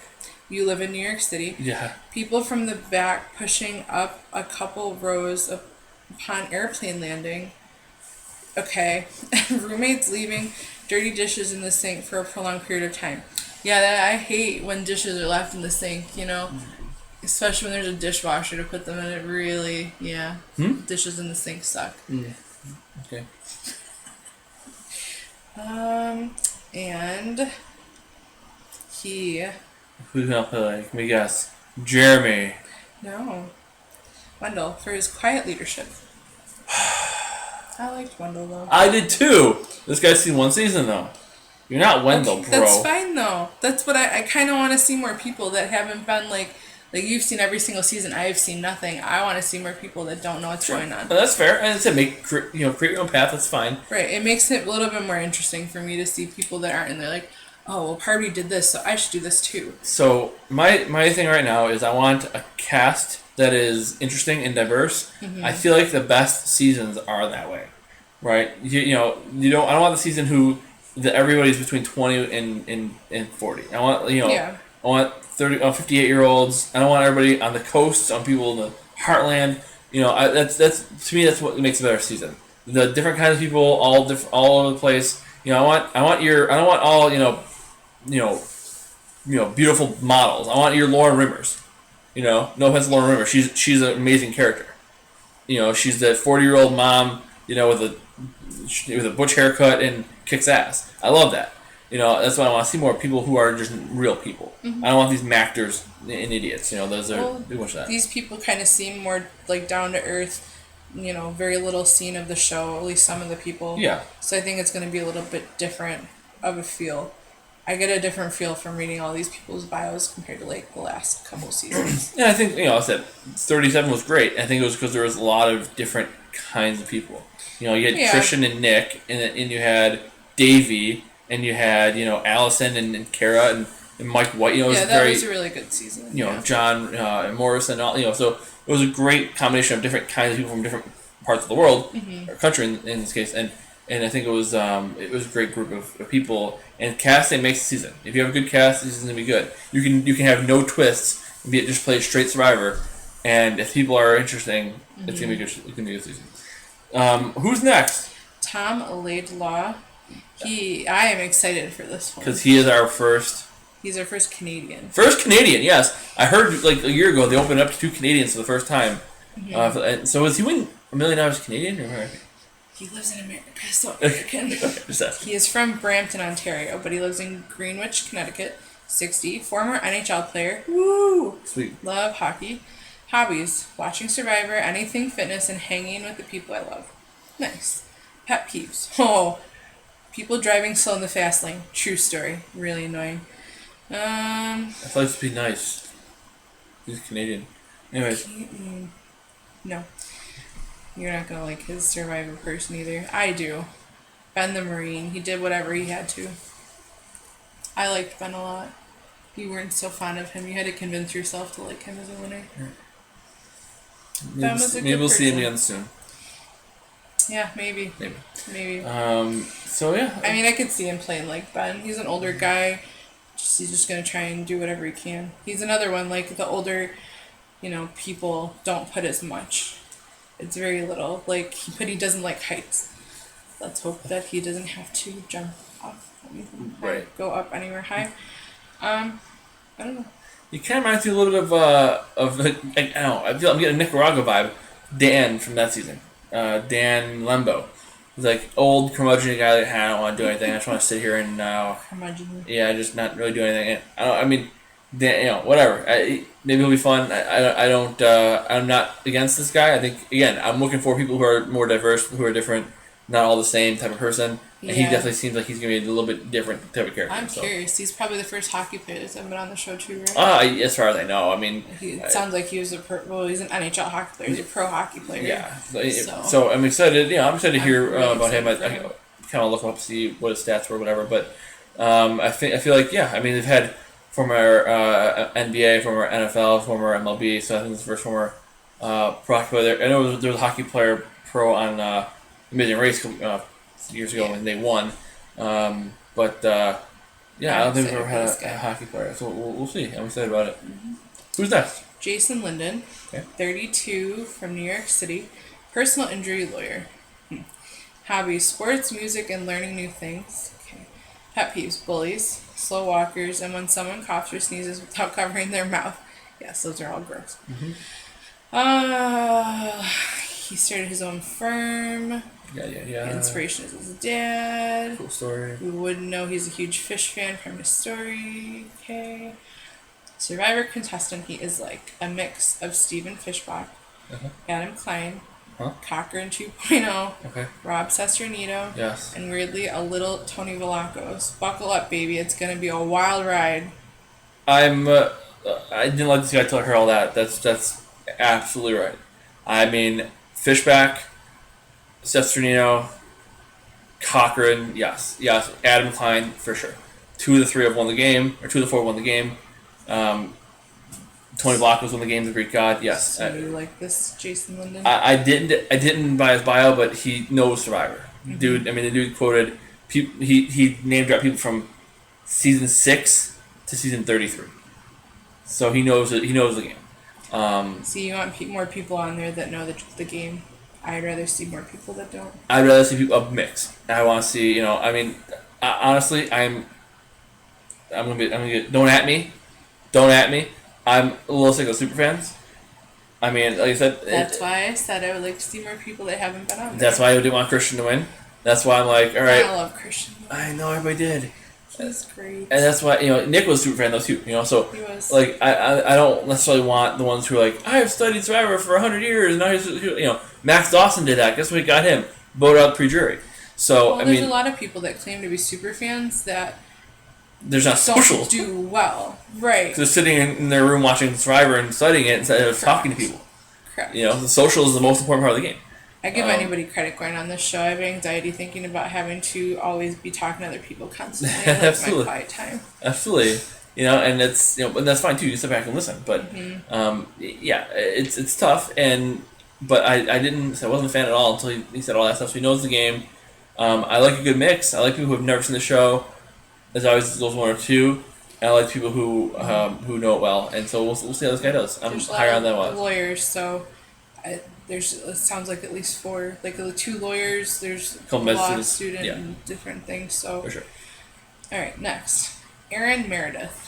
You live in New York City. Yeah. People from the back pushing up a couple rows upon airplane landing. Okay. Roommates leaving dirty dishes in the sink for a prolonged period of time. Yeah, I hate when dishes are left in the sink, especially when there's a dishwasher to put them in. It really, yeah. Dishes in the sink suck. Okay. And he, Who's gonna play? Let me guess. Jeremy. no, Wendell for his quiet leadership. I liked Wendell though. I did too. This guy's seen one season though. You're not Wendell, Okay, bro. that's fine though. That's what I kind of want to see more people that haven't been like you've seen every single season. I have seen nothing. I want to see more people that don't know what's going on. That's fair. And I said, create your own path. That's fine. Right. It makes it a little bit more interesting for me to see people that aren't in there like, oh, well, Parvati did this, so I should do this too. So my thing right now is I want a cast that is interesting and diverse. Mm-hmm. I feel like the best seasons are that way, right? You don't. I don't want the season that everybody's between 20 and 40. I want I want 58-year-olds. I don't want everybody on the coast. On people in the heartland. That's to me that's what makes a better season. The different kinds of people, all over the place. I don't want all beautiful models. I want your Lauren Rimmers. No offense to Lauren Rimmers. She's an amazing character. She's the 40-year-old mom. With a butch haircut and kicks ass. I love that. That's why I want to see more people who are just real people. Mm-hmm. I don't want these actors and idiots. Those are too much of that. These people kind of seem more like down to earth. Very little scene of the show. At least some of the people. Yeah. So I think it's going to be a little bit different of a feel. I get a different feel from reading all these people's bios compared to the last couple seasons. Yeah, I think I said 37 was great. I think it was because there was a lot of different kinds of people. You had Christian and Nick, and you had Davey, and you had Allison and Kara and Mike White. It was that was a really good season. John and Morris and all. So it was a great combination of different kinds of people from different parts of the world or country in this case, and I think it was a great group of people. And casting makes the season. If you have a good cast, the season's gonna be good. You can have no twists and just play straight Survivor, and if people are interesting, it's gonna be good. It's gonna be a good season. Who's next? Tom Laidlaw. I am excited for this one because he is our first. He's our first Canadian. First Canadian, yes. I heard a year ago they opened up to 2 Canadians for the first time. Mm-hmm. So is he winning $1 million Canadian or American? He lives in America, so American. He is from Brampton, Ontario, but he lives in Greenwich, Connecticut. 60, former NHL player. Woo! Sweet. Love hockey. Hobbies: watching Survivor, anything fitness, and hanging with the people I love. Nice. Pet peeves: people driving slow in the fast lane. True story. Really annoying. I thought it'd be nice. He's Canadian. Anyways. No. You're not gonna like his Survivor person either. I do. Ben the Marine. He did whatever he had to. I liked Ben a lot. You weren't so fond of him. You had to convince yourself to like him as a winner. Yeah. Maybe we'll see him again soon. Yeah, maybe. So yeah. I mean, I could see him playing like Ben. He's an older guy. He's just gonna try and do whatever he can. He's another one like the older, people don't put as much. It's very little. But he doesn't like heights. Let's hope that he doesn't have to jump off anything high, right. Go up anywhere high. I don't know. You kind of reminds me a little bit of I don't know. I feel I'm getting a Nicaragua vibe. Dan from that season. Dan Lembo. He's like old curmudgeon guy that I don't want to do anything. I just want to sit here and just not really do anything. Dan, whatever. Maybe it'll be fun. I'm not against this guy. I think again, I'm looking for people who are more diverse, who are different, not all the same type of person. And he definitely seems like he's gonna be a little bit different type of character. I'm curious. He's probably the first hockey player that's ever been on the show too, right? As far as I know. It sounds like he was he's an NHL hockey player. He's a pro hockey player. Yeah. So I'm excited. I'm excited to hear about him. I kind of look up to see what his stats were, whatever. But I feel like they've had former NBA, former NFL, former MLB. So I think this is the first former pro hockey player. I know there was a hockey player pro on Amazing Race years ago when they won. But Yeah, I don't think we've excited ever for had this guy. a hockey player, so we'll see. I'm excited about it. Who's next? Jason Linden, Okay. 32, from New York City, personal injury lawyer. Hobbies: sports, music, and learning new things. Okay. Pet peeves: bullies, slow walkers, and when someone coughs or sneezes without covering their mouth. Yes, those are all gross. Uh, he started his own firm. Yeah. Inspiration is his dad. Cool story. We wouldn't know he's a huge fish fan from his story. Okay. Survivor contestant, he is like a mix of Steven Fishbach, Uh-huh. Adam Klein, Huh? Cochran 2.0, Okay. Rob Sesternito, Yes. and weirdly a little Tony Velacos. Buckle up, baby. It's going to be a wild ride. I didn't like this guy tell her all that. That's absolutely right. I mean, Fishback, Sesternino, Cochran, yes. Adam Klein, for sure. 2 of the 3 have won the game, or 2 of the 4 have won the game. Tony Vlachos won the game, the Greek God, yes. So you like this Jason Linden? I didn't buy his bio, but he knows Survivor. Dude, I mean, the dude quoted, he name dropped people from season 6 to season 33. So he knows it. He knows the game. So you want more people on there that know the game. I'd rather see more people that don't. I'd rather see people a mix. I want to see. I mean, honestly, I'm gonna get. Don't at me. I'm a little sick of superfans. I mean, like I said, That's why I said I would like to see more people that haven't been on there. that's why I didn't want Christian to win. That's why I'm like, all right. I love Christian. I know everybody did, He's great. and that's why Nick was a super fan though too. So He was. like I don't necessarily want the ones who are like, I have studied Survivor for 100 years and now he's Max Dawson did that. Guess what got him? Voted out pre-jury. So Well, there's a lot of people that claim to be super fans that there's not social. don't do well. Right. They're sitting in their room watching Survivor and studying it instead of talking to people. Correct. The social is the most important part of the game. I give anybody credit going on this show. I have anxiety thinking about having to always be talking to other people constantly. I like Absolutely. my quiet time. Absolutely. And it's and that's fine too. You sit back and listen. But yeah, it's tough. But I wasn't a fan at all until he said all that stuff. So he knows the game. I like a good mix. I like people who have never seen the show. There's always those 1 or 2. And I like people who know it well. And so we'll see how this guy does. I'm There's higher on that one. lawyers, so it sounds like at least 4, like the 2 lawyers. There's a Couple med law students, student yeah. and different things. So For sure. all right, next, Aaron Meredith.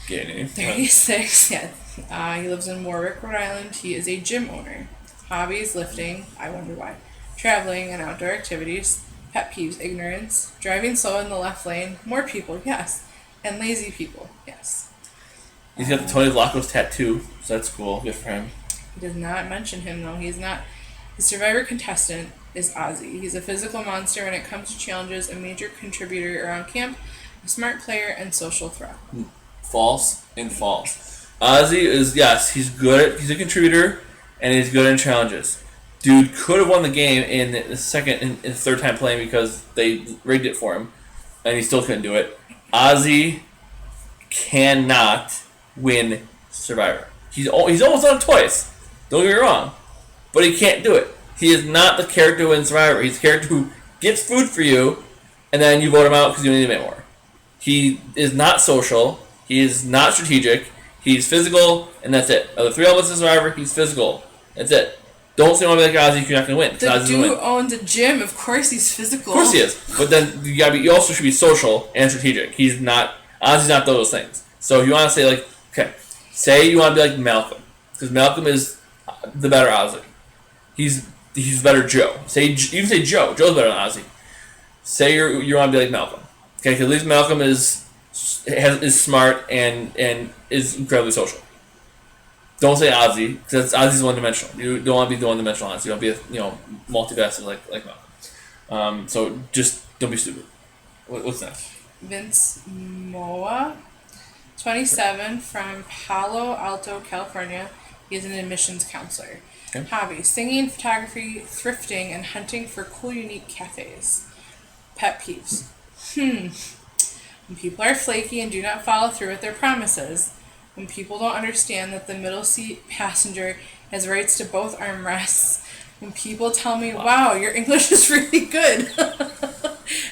Get it. 36, yeah. He lives in Warwick, Rhode Island. He is a gym owner. Hobbies: lifting. I wonder why. Traveling and outdoor activities. Pet peeves: ignorance. Driving slow in the left lane. More people, yes. And lazy people, yes. He's got the Tony Vlachos tattoo, so that's cool. Good for him. He does not mention him, though. He's not. The Survivor contestant is Ozzy. He's a physical monster when it comes to challenges, a major contributor around camp, a smart player, and social threat. False and false. Ozzy is, yes, he's a contributor, and he's good in challenges. Dude could have won the game in the second and third time playing because they rigged it for him, and he still couldn't do it. Ozzy cannot win Survivor. He's almost done it twice. Don't get me wrong, but he can't do it. He is not the character who wins Survivor. He's the character who gets food for you, and then you vote him out because you need him more. He is not social. He is not strategic. He's physical, and that's it. Of the 3 elements of Survivor, he's physical. That's it. Don't say, "Oh, like Ozzy, you're not going to win." The dude owns a gym. Of course he's physical. Of course he is. But then you also should be social and strategic. He's not. Ozzy's not those things. So if you want to say say you want to be like Malcolm, because Malcolm is the better Ozzy. He's better Joe. You can say Joe. Joe's better than Ozzy. Say you want to be like Malcolm. Okay, because at least Malcolm is smart and is incredibly social. Don't say Ozzy, because Ozzy's one-dimensional. You don't want to be the one-dimensional Ozzy. You want to be multifaceted like Malcolm. So just don't be stupid. What's next? Vince Moa, 27, from Palo Alto, California. He is an admissions counselor. Okay. Hobbies: singing, photography, thrifting, and hunting for cool, unique cafes. Pet peeves: when people are flaky and do not follow through with their promises. When people don't understand that the middle seat passenger has rights to both armrests. When people tell me, wow, your English is really good.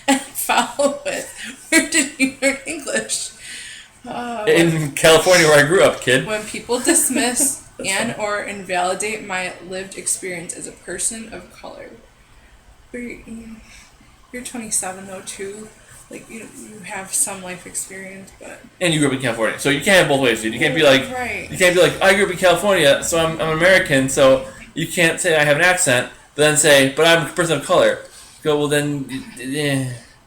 And follow with, where did you in California where I grew up, kid. When people dismiss and or invalidate my lived experience as a person of color. But you're 27 though too. Like you have some life experience, but And you grew up in California, so you can't have both ways, dude. You can't be like, right. You can't be like, I grew up in California, so I'm American, so you can't say I have an accent, but then say, but I'm a person of color. Go, well then,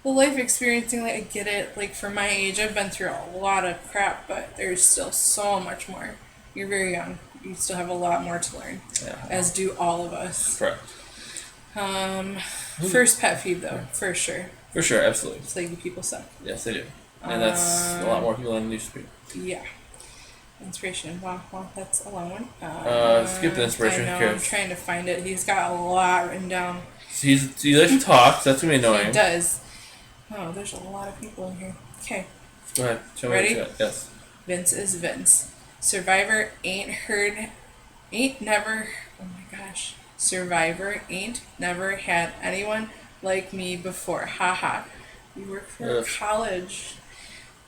Well, life experiencing, like I get it. Like for my age, I've been through a lot of crap, but there's still so much more. You're very young. You still have a lot more to learn, as do all of us. Correct. First pet peeve though, for sure. For sure, absolutely. Flaky people suck. Yes, they do. And that's a lot more people than it used to be. Yeah. Inspiration. Wow, that's a long one. Skip the inspiration. I know, Who cares? I'm trying to find it. He's got a lot written down. So he likes to talk, so that's going to be annoying. He does. Oh, there's a lot of people in here. Okay. Go ahead. Show me Ready? what you got. Yes. Vince is Vince. Survivor ain't never, oh my gosh. Survivor ain't never had anyone like me before. Haha. You work for a college.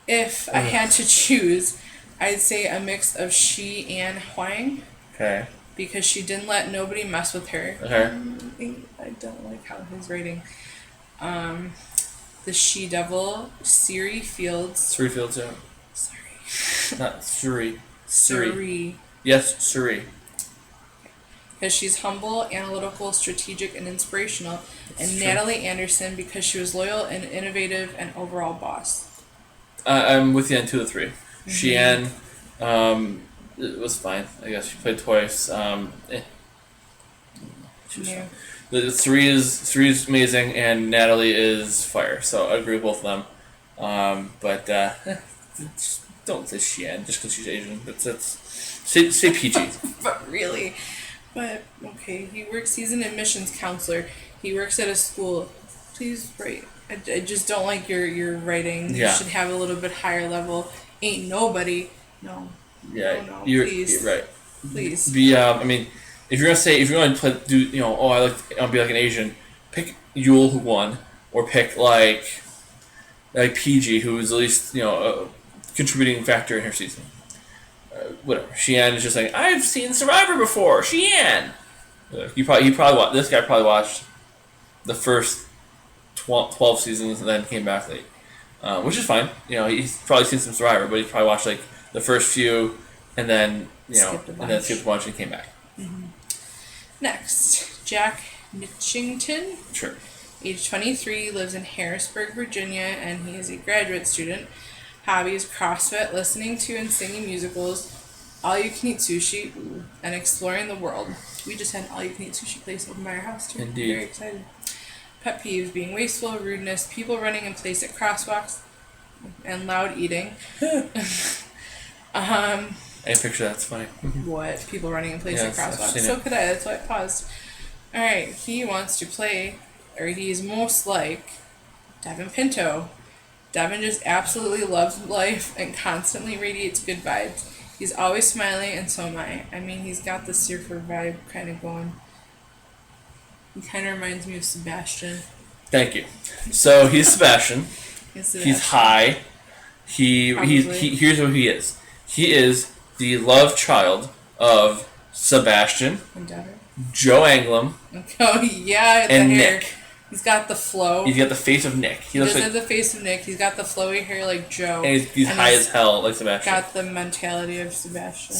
If I had to choose, I'd say a mix of she and Huang. Okay. Because she didn't let nobody mess with her. Okay. I don't like how he's rating. The she devil, Siri Fields. Suri Fields, yeah. Sorry. Not Suri. Suri. Yes, Suri. Because she's humble, analytical, strategic, and inspirational. And That's Natalie Anderson because she was loyal and innovative and overall boss. I'm with you on 2 of the 3. Xian, it was fine. I guess she played twice. She was Yeah. fine. The 3 is amazing, and Natalie is fire. So I agree with both of them. But don't say Xian just because she's Asian. Say PG. But really. But, okay, he's an admissions counselor. He works at a school. Please write. I just don't like your writing. Yeah. You should have a little bit higher level. Ain't nobody. No. Yeah, No, you're right. Please. I mean, if you're going to do, I'll be like an Asian, pick Yule who won, or pick like PG who is at least a contributing factor in her season. Whatever. Xian is just like, I've seen Survivor before. Xian. This guy probably watched the first 12 seasons and then came back late, which is fine. He's probably seen some Survivor, but he's probably watched like the first few and then skipped a bunch and came back. Mm-hmm. Next, Jack Nitchington. Sure. Age 23, lives in Harrisburg, Virginia, and he is a graduate student. Hobbies: CrossFit, listening to and singing musicals, all-you-can-eat sushi, and exploring the world. We just had an all-you-can-eat sushi place open by our house, too. Indeed. Very excited. Pet peeves: being wasteful, rudeness, people running in place at crosswalks, and loud eating. I picture that's funny. What? People running in place at Yes, I've crosswalks. seen So it. could I. That's why I paused. Alright, he wants to play, or he's most like Devin Pinto. Devin just absolutely loves life and constantly radiates good vibes. He's always smiling, and so am I. I mean, he's got the surfer vibe kind of going. He kind of reminds me of Sebastian. Thank you. So he's Sebastian. He's high. Here's who he is. He is the love child of Sebastian, And Devin. Joe Anglim, Oh, yeah, the and hair. Nick. He's got the flow. He's got the face of Nick. He He looks doesn't like, have the face of Nick. He's got the flowy hair like Joe. and he's high he's as hell like Sebastian. got the mentality of Sebastian.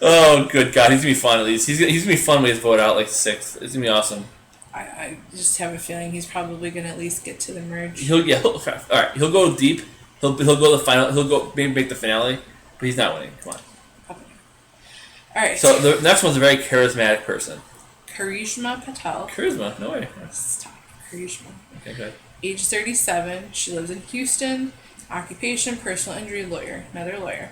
Oh, good God. He's going to be fun at least. He's going to be fun when he's voted out like 6th. It's going to be awesome. I just have a feeling he's probably going to at least get to the merge. All right. He'll go deep. He'll go to the final. He'll go maybe make the finale, but he's not winning. Come on. Alright. So the next one's a very charismatic person. Karishma Patel. Charisma? No way. Stop. Karishma. Okay, good. Age 37. She lives in Houston. Occupation, personal injury lawyer. Another lawyer.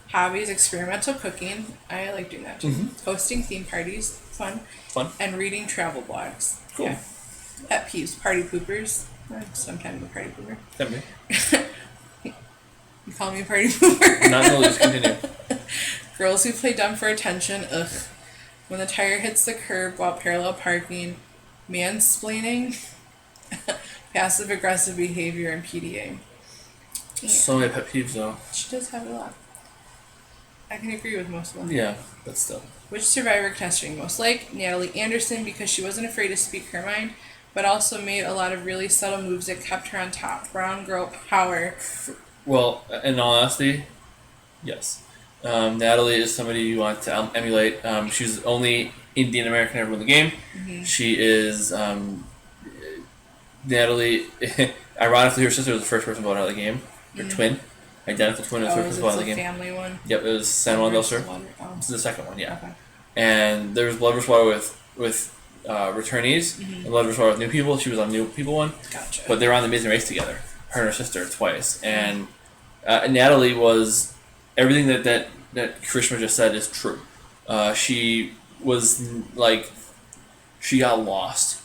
Hobbies: experimental cooking. I like doing that too. Mm-hmm. Hosting theme parties. Fun. And reading travel blogs. Cool. Yeah. Pet peeves: party poopers. Sometimes a party pooper. That me. You call me a party pooper? Not in the least. Continue. Girls who play dumb for attention. Ugh. When the tire hits the curb while parallel parking. Mansplaining. Passive aggressive behavior and PDA. Yeah. So many pet peeves, though. She does have a lot. I can agree with most of them. Yeah, but still. Which survivor contestant are you most like? Natalie Anderson, because she wasn't afraid to speak her mind, but also made a lot of really subtle moves that kept her on top. Brown girl power. Well, in all honesty, yes. Natalie is somebody you want to emulate. She's the only Indian American ever win the game. Mm-hmm. She is Natalie. Ironically, her sister was the first person voted out of the game. Her twin, identical twin, was the first person voted out of the a game. family one? Yep, it was San Juan del Sur. Oh. This is the second one, yeah. Okay. And there was Blood versus Water with returnees and Blood versus Water with new people. She was on new people one. Gotcha. But they were on the Amazing Race together. Her and her sister twice. And Natalie was everything that Karishma just said is true. She was like she got lost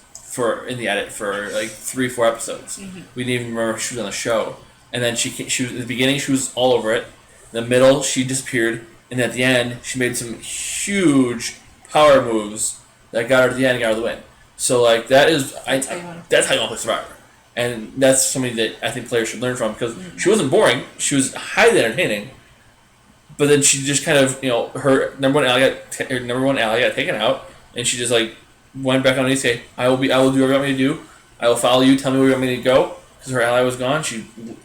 in the edit for like 3-4 episodes. We didn't even remember she was on the show. And then she was in the beginning she was all over it. In the middle she disappeared. And at the end, she made some huge power moves that got her to the end and got her the win. So, like, that's how you want to play Survivor. And that's something that I think players should learn from because she wasn't boring. She was highly entertaining. But then she just kind of, her number one ally got taken out, and she just, like, went back on and say, I will do whatever you want me to do. I will follow you. Tell me where you want me to go. Because her ally was gone. She,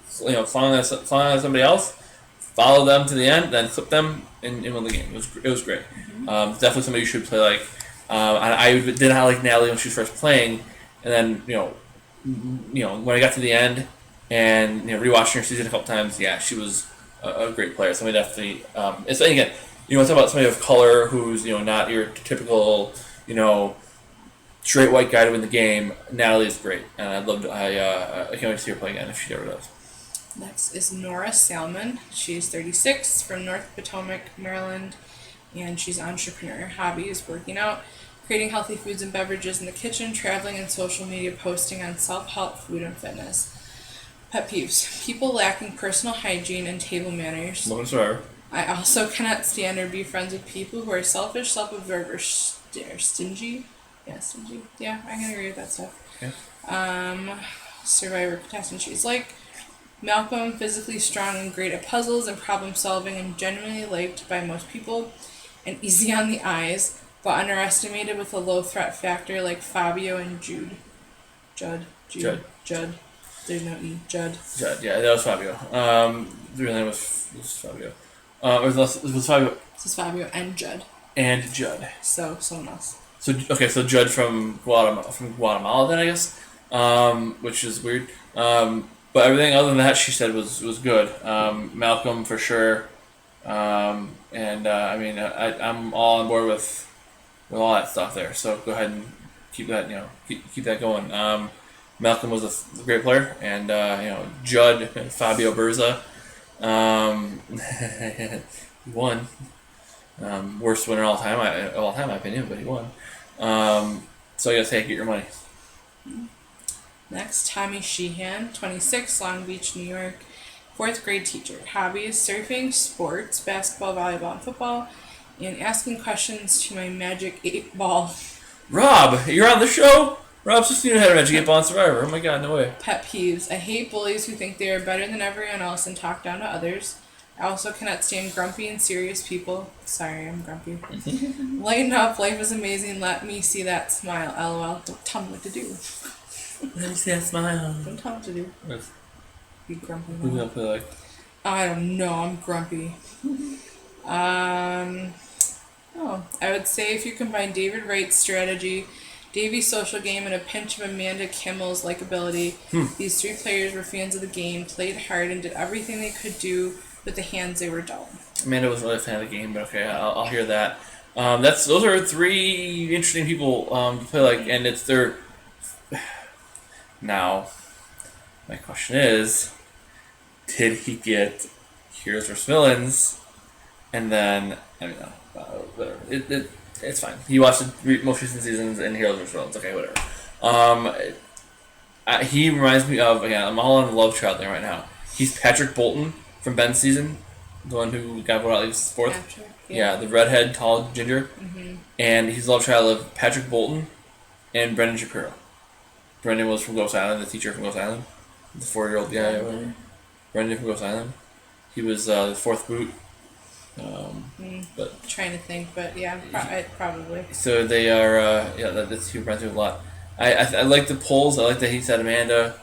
following somebody else, followed them to the end, then flipped them, and won the game. It was great. Definitely somebody you should play like. I did not like Natalie when she was first playing, and then when I got to the end and rewatching her season a couple times, yeah, she was a great player. Somebody definitely. It's again, talk about somebody of color who's not your typical straight white guy to win the game. Natalie is great, and I can't wait to see her play again if she ever does. Next is Nora Salmon. She's 36 from North Potomac, Maryland, and she's an entrepreneur. Her hobby is working out, creating healthy foods and beverages in the kitchen, traveling, and social media posting on self-help, food, and fitness. Pet peeves. People lacking personal hygiene and table manners. Welcome to Survivor. I also cannot stand or be friends with people who are selfish, self-absorbed, or stingy. Yeah, stingy. Yeah, I can agree with that stuff. Yeah. Survivor contestant. She's like Malcolm, physically strong and great at puzzles and problem solving, and genuinely liked by most people, and easy on the eyes, but underestimated with a low threat factor like Fabio and Judd. There's no E. Judd, yeah, that was Fabio. The real name was Fabio. Was Fabio. This is Fabio and Judd. And Judd. So someone else. So Judd from Guatemala then I guess, which is weird. But everything other than that she said was good. Malcolm for sure, I'm all on board with all that stuff there. So go ahead and keep that keep that going. Malcolm was a great player, and Judd Fabio Berza, he won. Worst winner all time in my opinion, but he won. So I guess hey, get your money. Next, Tommy Sheehan, 26, Long Beach, New York, 4th grade teacher. Hobbies: surfing, sports, basketball, volleyball, and football, and asking questions to my magic 8-ball. Rob, you're on the show? Rob Sistine had a magic 8-ball on Survivor. Oh my god, no way. Pet peeves: I hate bullies who think they are better than everyone else and talk down to others. I also cannot stand grumpy and serious people. Sorry, I'm grumpy. Lighten up, life is amazing, let me see that smile, LOL. Don't tell me what to do. Let me see that smile. Don't tell me what to do. Be grumpy. Who's gonna play like? I don't know, I'm grumpy. I would say if you combine David Wright's strategy, Davey's social game, and a pinch of Amanda Kimmel's likability, these 3 players were fans of the game, played hard, and did everything they could do with the hands they were dealt. Amanda wasn't really a fan of the game, but okay, I'll hear that. Those are 3 interesting people to play like, and it's their. Now, my question is, did he get Heroes vs. Villains? And then, whatever. It's fine. He watched the most recent seasons in Heroes vs. Villains. Okay, whatever. He reminds me of, again, I'm all on love child there right now. He's Patrick Bolton from Ben's season, the one who got voted out like 4th. Patrick, yeah, the redhead, tall ginger. Mm-hmm. And he's the love child of Patrick Bolton and Brendan Shapiro. Brendan was from Ghost Island, the teacher from Ghost Island. The 4-year-old guy. Brendan can go sign him. He was the fourth boot. But Trying to think, but yeah, probably. so they are. That's who Brendan a lot. I like the polls. I like that he said Amanda.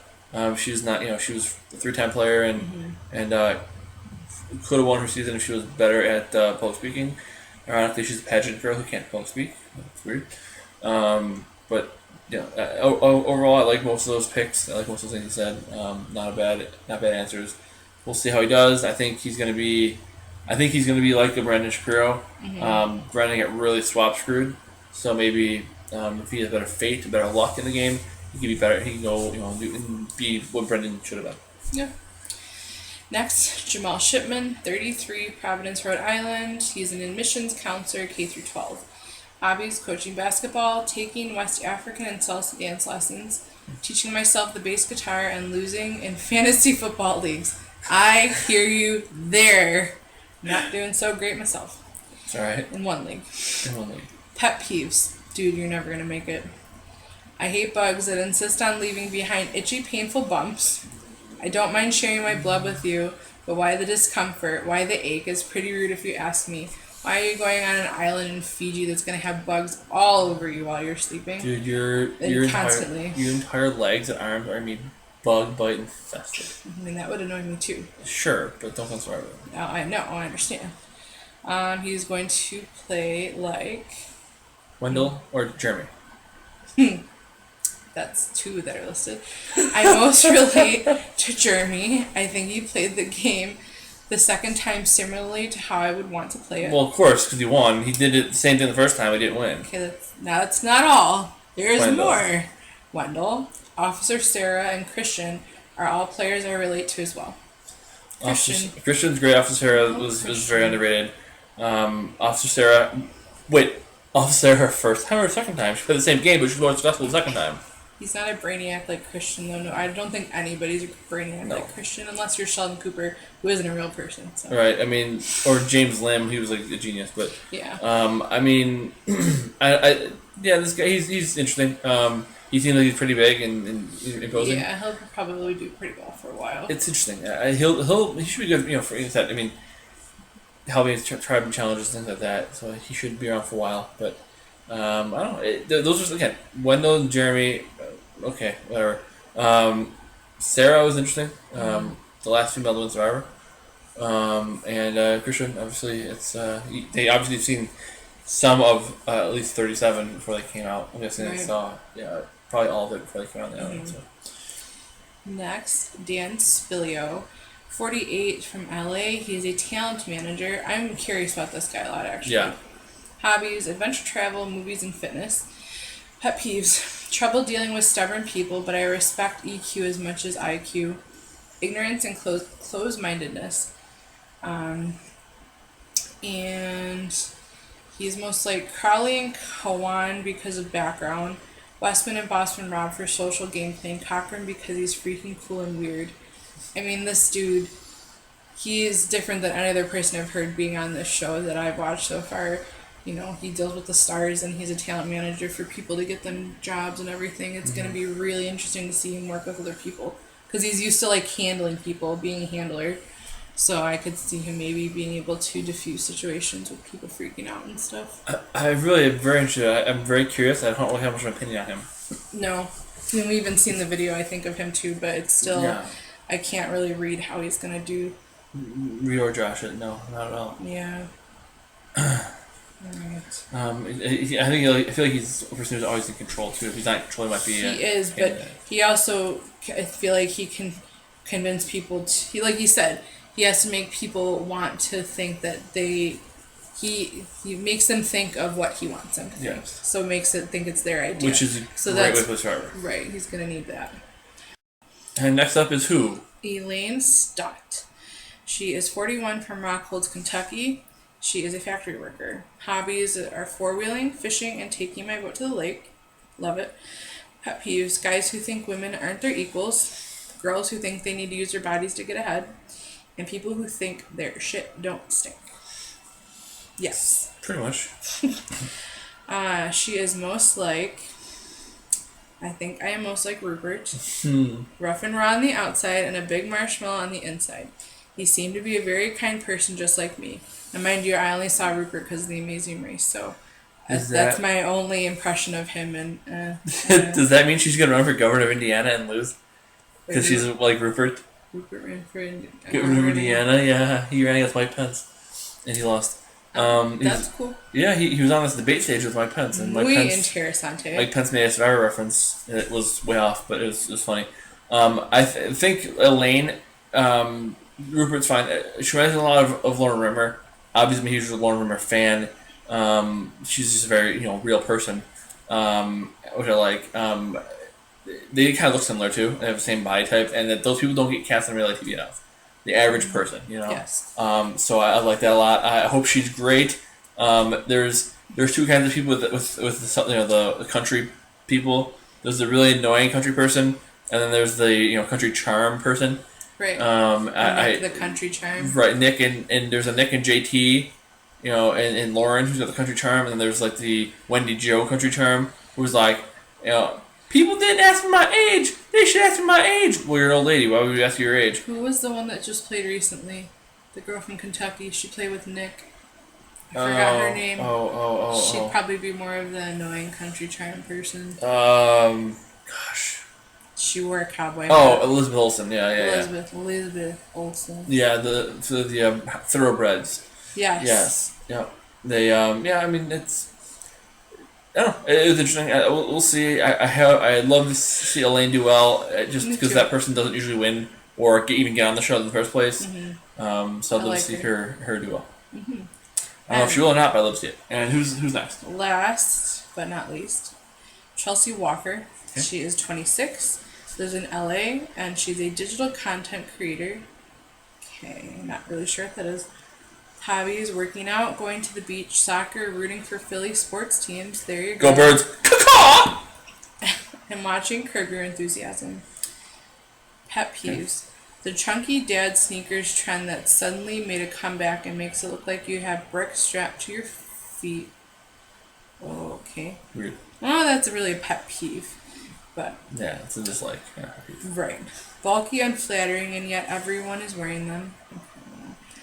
She's not. She was a 3-time player and could have won her season if she was better at public speaking. Ironically, she's a pageant girl who can't public speak. That's weird. But overall, I like most of those picks. I like most of the things he said. Not bad answers. We'll see how he does. I think he's gonna be like a Brendan Shapiro. Brendan got really swap screwed, so maybe if he has better fate, better luck in the game, he can be better. He can go, and be what Brendan should have been. Yeah. Next, Jamal Shipman, 33, Providence, Rhode Island. He's an admissions counselor, K through 12. Hobbies: coaching basketball, taking West African and salsa dance lessons, teaching myself the bass guitar, and losing in fantasy football leagues. I hear you there. Not doing so great myself. It's alright. In one league. Pet peeves. Dude, you're never going to make it. I hate bugs that insist on leaving behind itchy, painful bumps. I don't mind sharing my blood with you, but why the discomfort? Why the ache? Is pretty rude if you ask me. Why are you going on an island in Fiji that's going to have bugs all over you while you're sleeping? Dude, your entire legs and arms are going to be bug bite infested. I mean, that would annoy me too. Sure, but don't come sorry. I know, I understand. He's going to play like Wendell or Jeremy. That's two that are listed. I most relate to Jeremy. I think he played the game the second time similarly to how I would want to play it. Well, of course, because he won. He did it the same thing the first time. He didn't win. Okay, that's not all. There is more. Wendell, Officer Sarah, and Christian are all players I relate to as well. Christian's great. Officer Sarah was very underrated. Officer Sarah, Officer Sarah first time or second time? She played the same game, but she was more successful the second time. He's not a brainiac like Christian, though. No, I don't think anybody's a brainiac like Christian, unless you're Sheldon Cooper, who isn't a real person. So. Right. I mean, or James Lim, he was like a genius, but yeah. I mean, this guy, he's interesting. He seems like he's pretty big and imposing. Yeah, he'll probably do pretty well for a while. It's interesting. He should be good. For that. I mean, helping tribe challenges things like that. So he should be around for a while. But I don't know. Those are again Wendell and Jeremy. Okay, whatever. Sarah was interesting. The last female to win Survivor. And Christian, obviously, they obviously have seen some of at least 37 before they came out. I'm guessing they saw probably all of it before they came out on the island. So. Next, Dan Spilio, 48 from LA. He's a talent manager. I'm curious about this guy a lot, actually. Yeah. Hobbies: adventure travel, movies, and fitness. Pet peeves: trouble dealing with stubborn people, but I respect EQ as much as IQ. Ignorance and closed-mindedness. And he's most like Crowley and Cowan because of background. Westman and Boston Rob for social gameplay, and Cochran because he's freaking cool and weird. I mean, this dude, he is different than any other person I've heard being on this show that I've watched so far. He deals with the stars, and he's a talent manager for people to get them jobs and everything. It's going to be really interesting to see him work with other people, because he's used to handling people, being a handler. So I could see him maybe being able to diffuse situations with people freaking out and stuff. I really am very interested. I'm very curious. I don't really have much of an opinion on him. No. We've even seen the video, I think, of him too, but it's still... Yeah. I can't really read how he's going to do. Read or Josh it. No, not at all. Yeah. Alright. I feel like he's a person who's always in control too. If he's not in control, he might be. He is, but he also, I feel like he can convince people to. Like you said, he has to make people want to think that he makes them think of what he wants them to think. So it makes it think it's their idea. Which is a great way to play Survivor. Right, he's gonna need that. And next up is who? Elaine Stott. She is 41 from Rockholds, Kentucky. She is a factory worker. Hobbies are four-wheeling, fishing, and taking my boat to the lake. Love it. Pet peeves: guys who think women aren't their equals, girls who think they need to use their bodies to get ahead, and people who think their shit don't stink. Yes. Pretty much. She is most like I think I am most like Rupert. Hmm. Rough and raw on the outside and a big marshmallow on the inside. He seemed to be a very kind person just like me. And mind you, I only saw Rupert because of The Amazing Race, so that's my only impression of him. And Does that mean she's gonna run for governor of Indiana and lose? Because she's like Rupert. Rupert ran for Governor of Indiana, yeah. He ran against Mike Pence, and he lost. That's cool. Yeah, he was on this debate stage with Mike Pence, and Mike Pence made a Survivor reference. And it was way off, but it was funny. I think Elaine, Rupert's fine. She reminds me a lot of Lauren Rimmer. Obviously, I'm a huge Lauren Rimmer fan. She's just a very real person, which I like. They kind of look similar too. They have the same body type, and that those people don't get cast on reality TV enough. The average person, Yes. So I like that a lot. I hope she's great. There's two kinds of people with the country people. There's the really annoying country person, and then there's the country charm person. Right. The country charm. Right, Nick and there's a Nick and JT, and Lauren who's got the country charm, and then there's like the Wendy Jo country charm who's like, people didn't ask for my age. They should ask for my age. Well, you're an old lady. Why would you ask for your age? Who was the one that just played recently? The girl from Kentucky. She played with Nick. I forgot her name. She'd probably be more of the annoying country charm person. Gosh. She wore a cowboy hat. Oh, Elizabeth Olsen. Yeah. Elizabeth Olsen. Yeah, the thoroughbreds. Yes. Yeah. They. I mean, it's. I don't know. It was interesting. We'll see. I'd love to see Elaine do well, just because that person doesn't usually win or even get on the show in the first place. Mm-hmm. So I'd love to see her do well. Mm-hmm. I don't know if she will or not, but I'd love to see it. And who's next? Last but not least, Chelsea Walker. Okay. She is 26, lives in LA, and she's a digital content creator. Okay, not really sure what that is. Hobbies: working out, going to the beach, soccer, rooting for Philly sports teams. There you go. Go Birds! Caw-caw! And watching Curb Your Enthusiasm. Pet peeves. Okay. The chunky dad sneakers trend that suddenly made a comeback and makes it look like you have bricks strapped to your feet. Okay. Weird. Oh, that's really a pet peeve. But yeah, it's a dislike. Yeah. Right. Bulky, unflattering, and yet everyone is wearing them.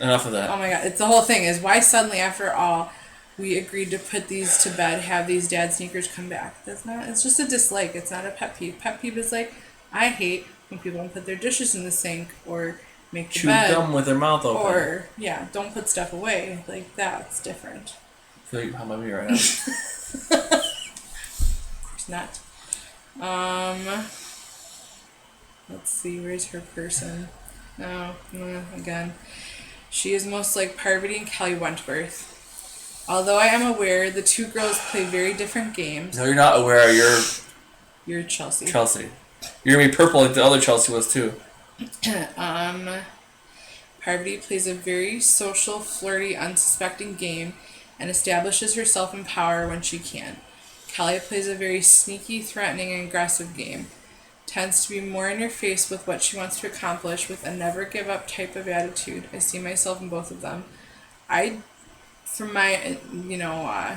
Enough of that. Oh my god, it's the whole thing is why suddenly after all we agreed to put these to bed, have these dad sneakers come back. It's just a dislike. It's not a pet peeve. Pet peeve is like, I hate when people don't put their dishes in the sink or make the bed. Chew gum with their mouth open. Or, don't put stuff away. Like, that's different. I feel like how am I right now? Of course not. Let's see, where's her person? Again. She is most like Parvati and Kelly Wentworth. Although I am aware the two girls play very different games. No, you're not aware. You're Chelsea. Chelsea. You're gonna be purple like the other Chelsea was too. Parvati plays a very social, flirty, unsuspecting game and establishes herself in power when she can. Kelly plays a very sneaky, threatening, and aggressive game. Tends to be more in your face with what she wants to accomplish with a never give up type of attitude. I see myself in both of them. From my, I'm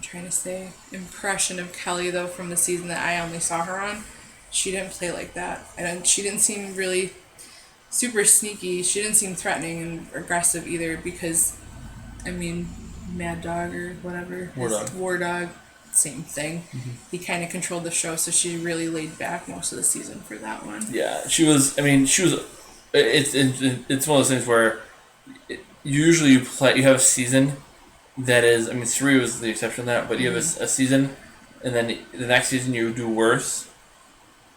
trying to say, impression of Kelly, though, from the season that I only saw her on, she didn't play like that. And she didn't seem really super sneaky. She didn't seem threatening and aggressive either because, Mad Dog or whatever. War Dog. Same thing. Mm-hmm. He kind of controlled the show, so she really laid back most of the season for that one. Yeah, she was. It's one of those things where usually you have a season that is. 3 was the exception of that, but you have a season, and then the next season you do worse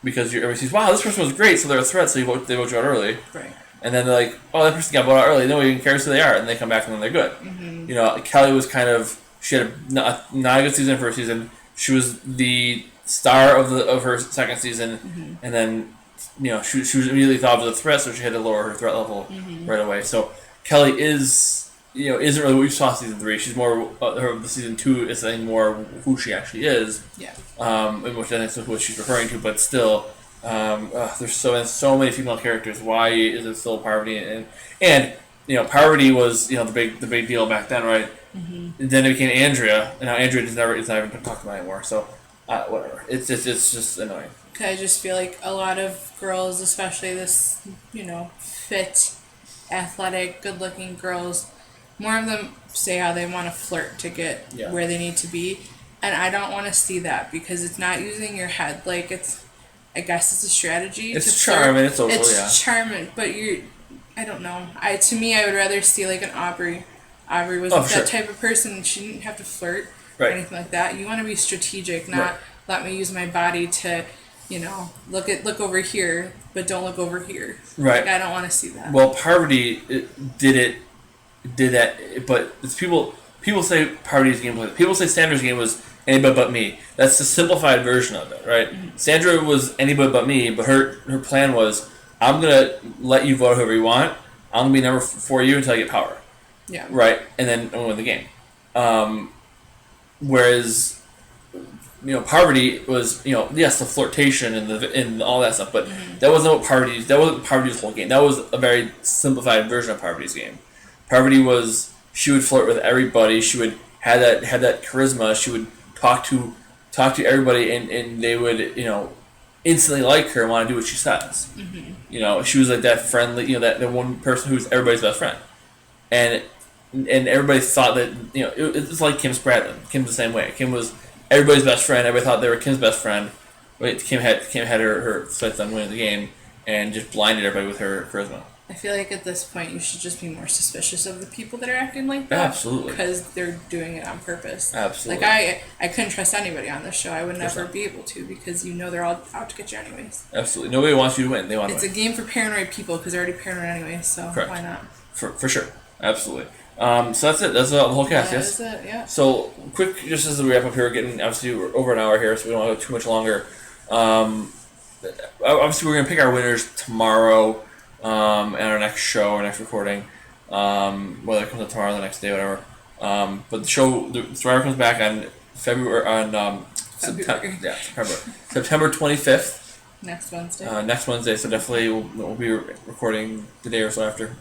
because everybody sees, wow, this person was great, so they're a threat, so they vote you out early. Right. And then they're like, oh, that person got voted out early. Nobody even cares who they are, and they come back and then they're good. Mm-hmm. Kelly was kind of. She had not a good season first season. She was the star of her second season, and then she was immediately thought of as a threat, so she had to lower her threat level right away. So Kelly isn't really what we saw season 3. She's more the season 2 is saying more who she actually is. Yeah. Which I think is what she's referring to, but still, there's so many female characters. Why is it still Parvati and Parvati was the big deal back then, right? Mm-hmm. And then it became Andrea, and now Andrea is not even talked about anymore. So Whatever. It's just annoying. 'Cause I just feel like a lot of girls, especially this, fit, athletic, good-looking girls, more of them say how they want to flirt to get Yeah. where they need to be, and I don't want to see that because it's not using your head. Like I guess it's a strategy. It's to flirt. charming. It's social. It's Yeah. charming, but I don't know. To me, I would rather see like an Aubrey. Aubrey was Oh, that sure. type of person. She didn't have to flirt Right. or anything like that. You want to be strategic, not Right. let me use my body to, look over here, but don't look over here. Right. Like, I don't want to see that. Well, Parvati did that, but it's people say Parvati's game was. People say Sandra's game was anybody but me. That's the simplified version of it, right? Mm-hmm. Sandra was anybody but me, but her plan was, I'm gonna let you vote whoever you want. I'm gonna be number for you until I get power, Yeah. right? And then I'm gonna win the game. Whereas, Parvati was, yes, the flirtation and all that stuff, but that wasn't Parvati's whole game. That was a very simplified version of Parvati's game. Parvati was, she would flirt with everybody. She would have that charisma. She would talk to everybody, and they would, instantly like her and want to do what she says. She was like that friendly, that one person who's everybody's best friend, and everybody thought that, it's like Kim Spradlin. Kim's the same way. Kim was everybody's best friend. Everybody thought they were Kim's best friend. But Kim had her sights on winning the game and just blinded everybody with her charisma. I feel like at this point you should just be more suspicious of the people that are acting like that. Absolutely. Because they're doing it on purpose. Absolutely. Like I couldn't trust anybody on this show. I would never not. be able to because they're all out to get you anyways. Absolutely. Nobody wants you to win. They want It's to a win. game for paranoid people because they're already paranoid anyway. So Correct. why not? For sure. Absolutely. So that's it. That's the whole cast. That Yes. is it. Yeah. So quick, just as we wrap up here, we're getting obviously we're over an hour here, so we don't want to go too much longer. Obviously, we're gonna pick our winners tomorrow, at our next show, our next recording, whether it comes out tomorrow, or the next day, whatever. But the Survivor comes back on February. September 25th, Next Wednesday. next Wednesday. So definitely we'll be recording the day or so after.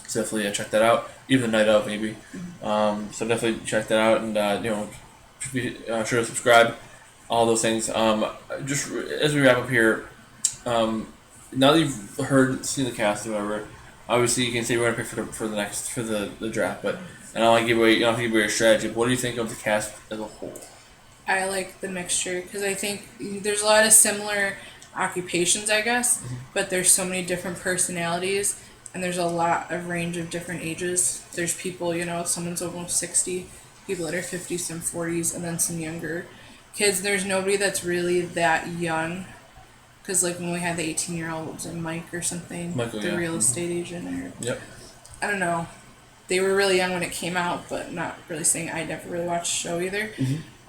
So definitely check that out, even the night of maybe. So definitely check that out, and be sure to subscribe, all those things. Just as we wrap up here, now that you've seen the cast, or whatever, obviously you can say we're gonna pick for the draft, but and I don't want to give away, you don't have to give away your strategy. But what do you think of the cast as a whole? I like the mixture because I think there's a lot of similar occupations, I guess, but there's so many different personalities, and there's a lot of range of different ages. There's people, someone's almost 60, people that are 50s, some 40s, and then some younger kids. There's nobody that's really that young, because like when we had the 18-year-old and Mike or something, Michael, the yeah. real estate agent, or Yep. I don't know. They were really young when it came out, but not really saying I never really watched the show either.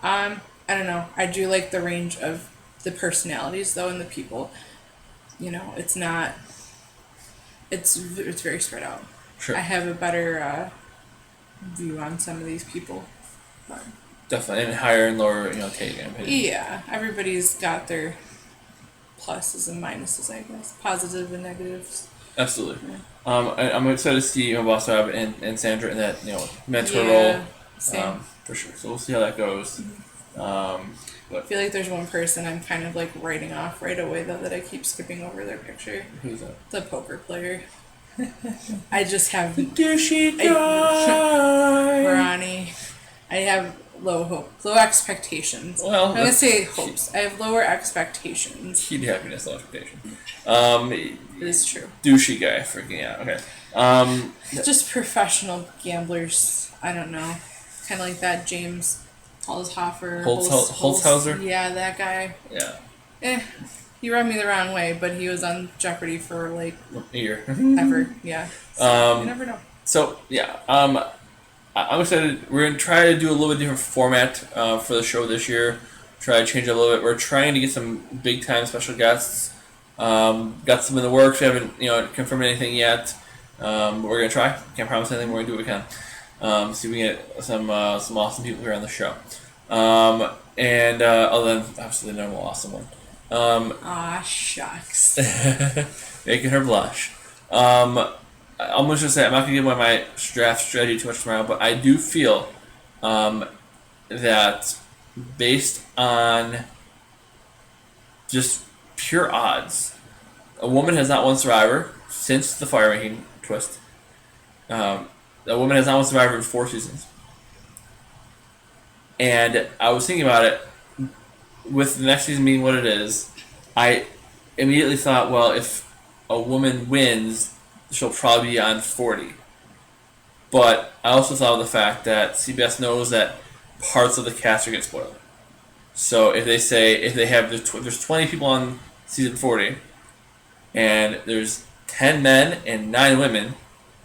I don't know. I do like the range of the personalities though and the people. It's not. It's very spread out. Sure. I have a better view on some of these people. But Definitely, and higher and lower, take it. yeah, everybody's got their pluses and minuses, I guess, positive and negatives. Absolutely. Yeah. I'm excited to see Boss Rob and Sandra in that mentor Yeah, role. same. For sure. So we'll see how that goes. I feel like there's one person I'm kind of like writing off right away though that I keep skipping over their picture. Who's that? The poker player. I just have Douchey guy. Ronnie. I have low expectations. Well, I'm gonna say hopes. I have lower expectations. He'd happiness, no expectation. It is true. Douchey guy, freaking out. Okay. Just professional gamblers. I don't know. Kind of like that James Holzhauser. Holzhauser? Yeah, that guy. Yeah. He rubbed me the wrong way, but he was on Jeopardy for like A year. ever. Yeah. So, you never know. So yeah, I'm excited. We're gonna try to do a little bit different format for the show this year. Try to change it a little bit. We're trying to get some big time special guests. Got some in the works. We haven't confirmed anything yet. But we're gonna try. Can't promise anything. We're gonna do what we can. See if we can get some awesome people here on the show. And other than obviously the normal awesome one. Aw, shucks. Making her blush. I'm just gonna say I'm not gonna give away my draft strategy too much tomorrow, but I do feel that based on just pure odds. A woman has not won Survivor since the fire making twist. A woman has not won Survivor in 4 seasons. And I was thinking about it, with the next season being what it is, I immediately thought, well, if a woman wins, she'll probably be on 40. But I also thought of the fact that CBS knows that parts of the cast are getting spoiled. So if they have there's 20 people on season 40, and there's 10 men and 9 women,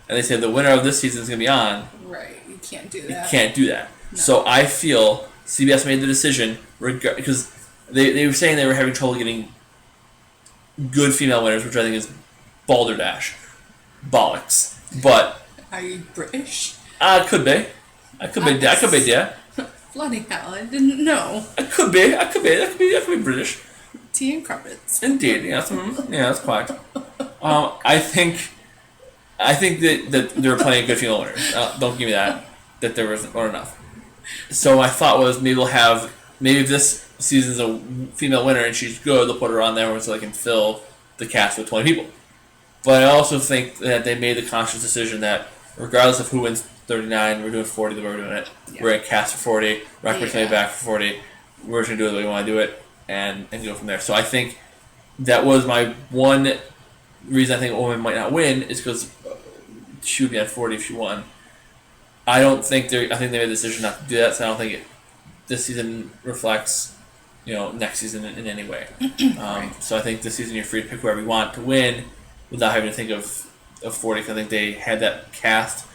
and they say the winner of this season is going to be on. Right, you can't do that. You can't do that. No. So I feel CBS made the decision because they were saying they were having trouble getting good female winners, which I think is balderdash, bollocks. But are you British? Could be. I could be. Yeah. Bloody hell! I didn't know. I could be. That could be British. Tea and crumpets. Indeed. Yes. That's correct. I think that there were plenty of good female winners. Don't give me that there weren't enough. So my thought was maybe if this season's a female winner and she's good, they'll put her on there so they can fill the cast with 20 people. But I also think that they made the conscious decision that regardless of who wins 39, we're doing 40 the way we're doing it. Yeah. We're going to cast for 40, Rockford's going to be back for 40. We're just going to do it the way we want to do it and go from there. So I think that was my one reason I think a woman might not win is because she would be on 40 if she won. I think they made the decision not to do that, so I don't think this season reflects, next season in any way. Right. So I think this season you're free to pick whoever you want to win without having to think of 40. Cause I think they had that cast.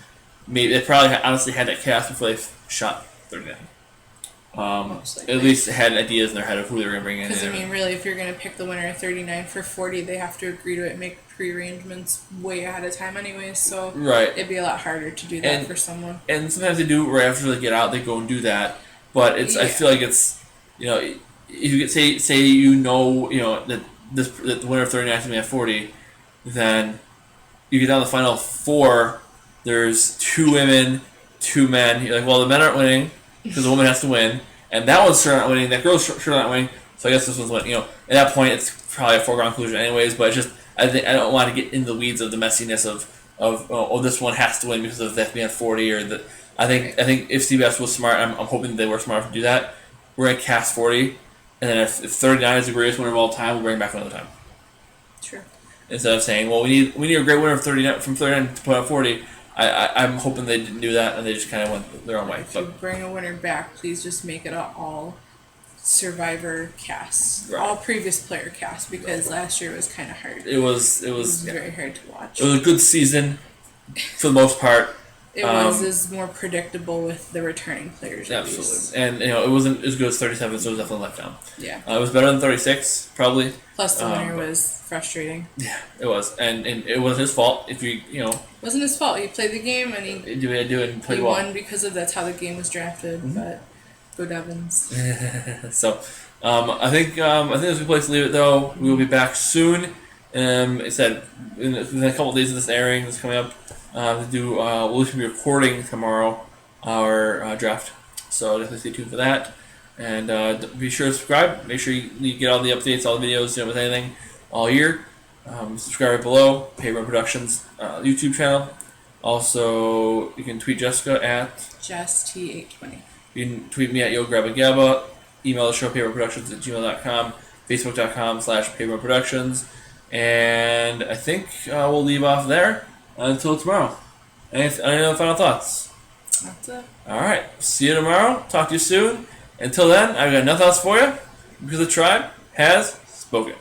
Maybe they probably honestly had that cast before they shot 39. At least had ideas in their head of who they were going to bring in. Because really, if you're going to pick the winner of 39 for 40, they have to agree to it, and make pre-arrangements way ahead of time, anyways. So right. It'd be a lot harder to do that for someone. And sometimes they do right after they get out, they go and do that. But I feel like it's if you get say that the winner of 39 is going to be at 40, then you get down to the final 4. There's 2 women, 2 men. You're like, well, the men aren't winning because the woman has to win, and that one's sure not winning. That girl's sure not winning. So I guess this one's winning. At that point, it's probably a foregone conclusion, anyways. But it's just I don't want to get in the weeds of the messiness of this one has to win because of that being 40 or the. I think if CBS was smart, I'm hoping they were smart to do that. We're gonna cast 40, and then if 39 is the greatest winner of all time, we'll bring it back another time. True. Instead of saying, well, we need a great winner of 39 from 39 to put out 40. I'm hoping they didn't do that and they just kind of went their own way. If you bring a winner back, please just make it all Survivor cast, right. All previous player cast, because last year was kind of hard. It was very hard to watch. It was a good season for the most part. It was more predictable with the returning players. Absolutely, and it wasn't as good as 37, so it was definitely let down. Yeah, it was better than 36, probably. Plus, the winner was frustrating. Yeah, it was, and it wasn't his fault. If wasn't his fault. He played the game and he did it and played well. He won because of that's how the game was drafted. Mm-hmm. But go Devins. So, I think that's a good place to leave it. Though we will be back soon. I said in a couple of days of this airing, that's coming up. We'll be recording tomorrow our draft, so definitely stay tuned for that. And be sure to subscribe. Make sure you get all the updates, all the videos, with anything all year. Subscribe right below. Paper Productions YouTube channel. Also, you can tweet Jessica at JessT820. You can tweet me at YoGrabAGabba. Email the show paperproductions@gmail.com. Facebook.com/paperproductions. And I think we'll leave off there until tomorrow. Any other final thoughts? That's it. All right. See you tomorrow. Talk to you soon. Until then, I've got nothing else for you because the tribe has spoken.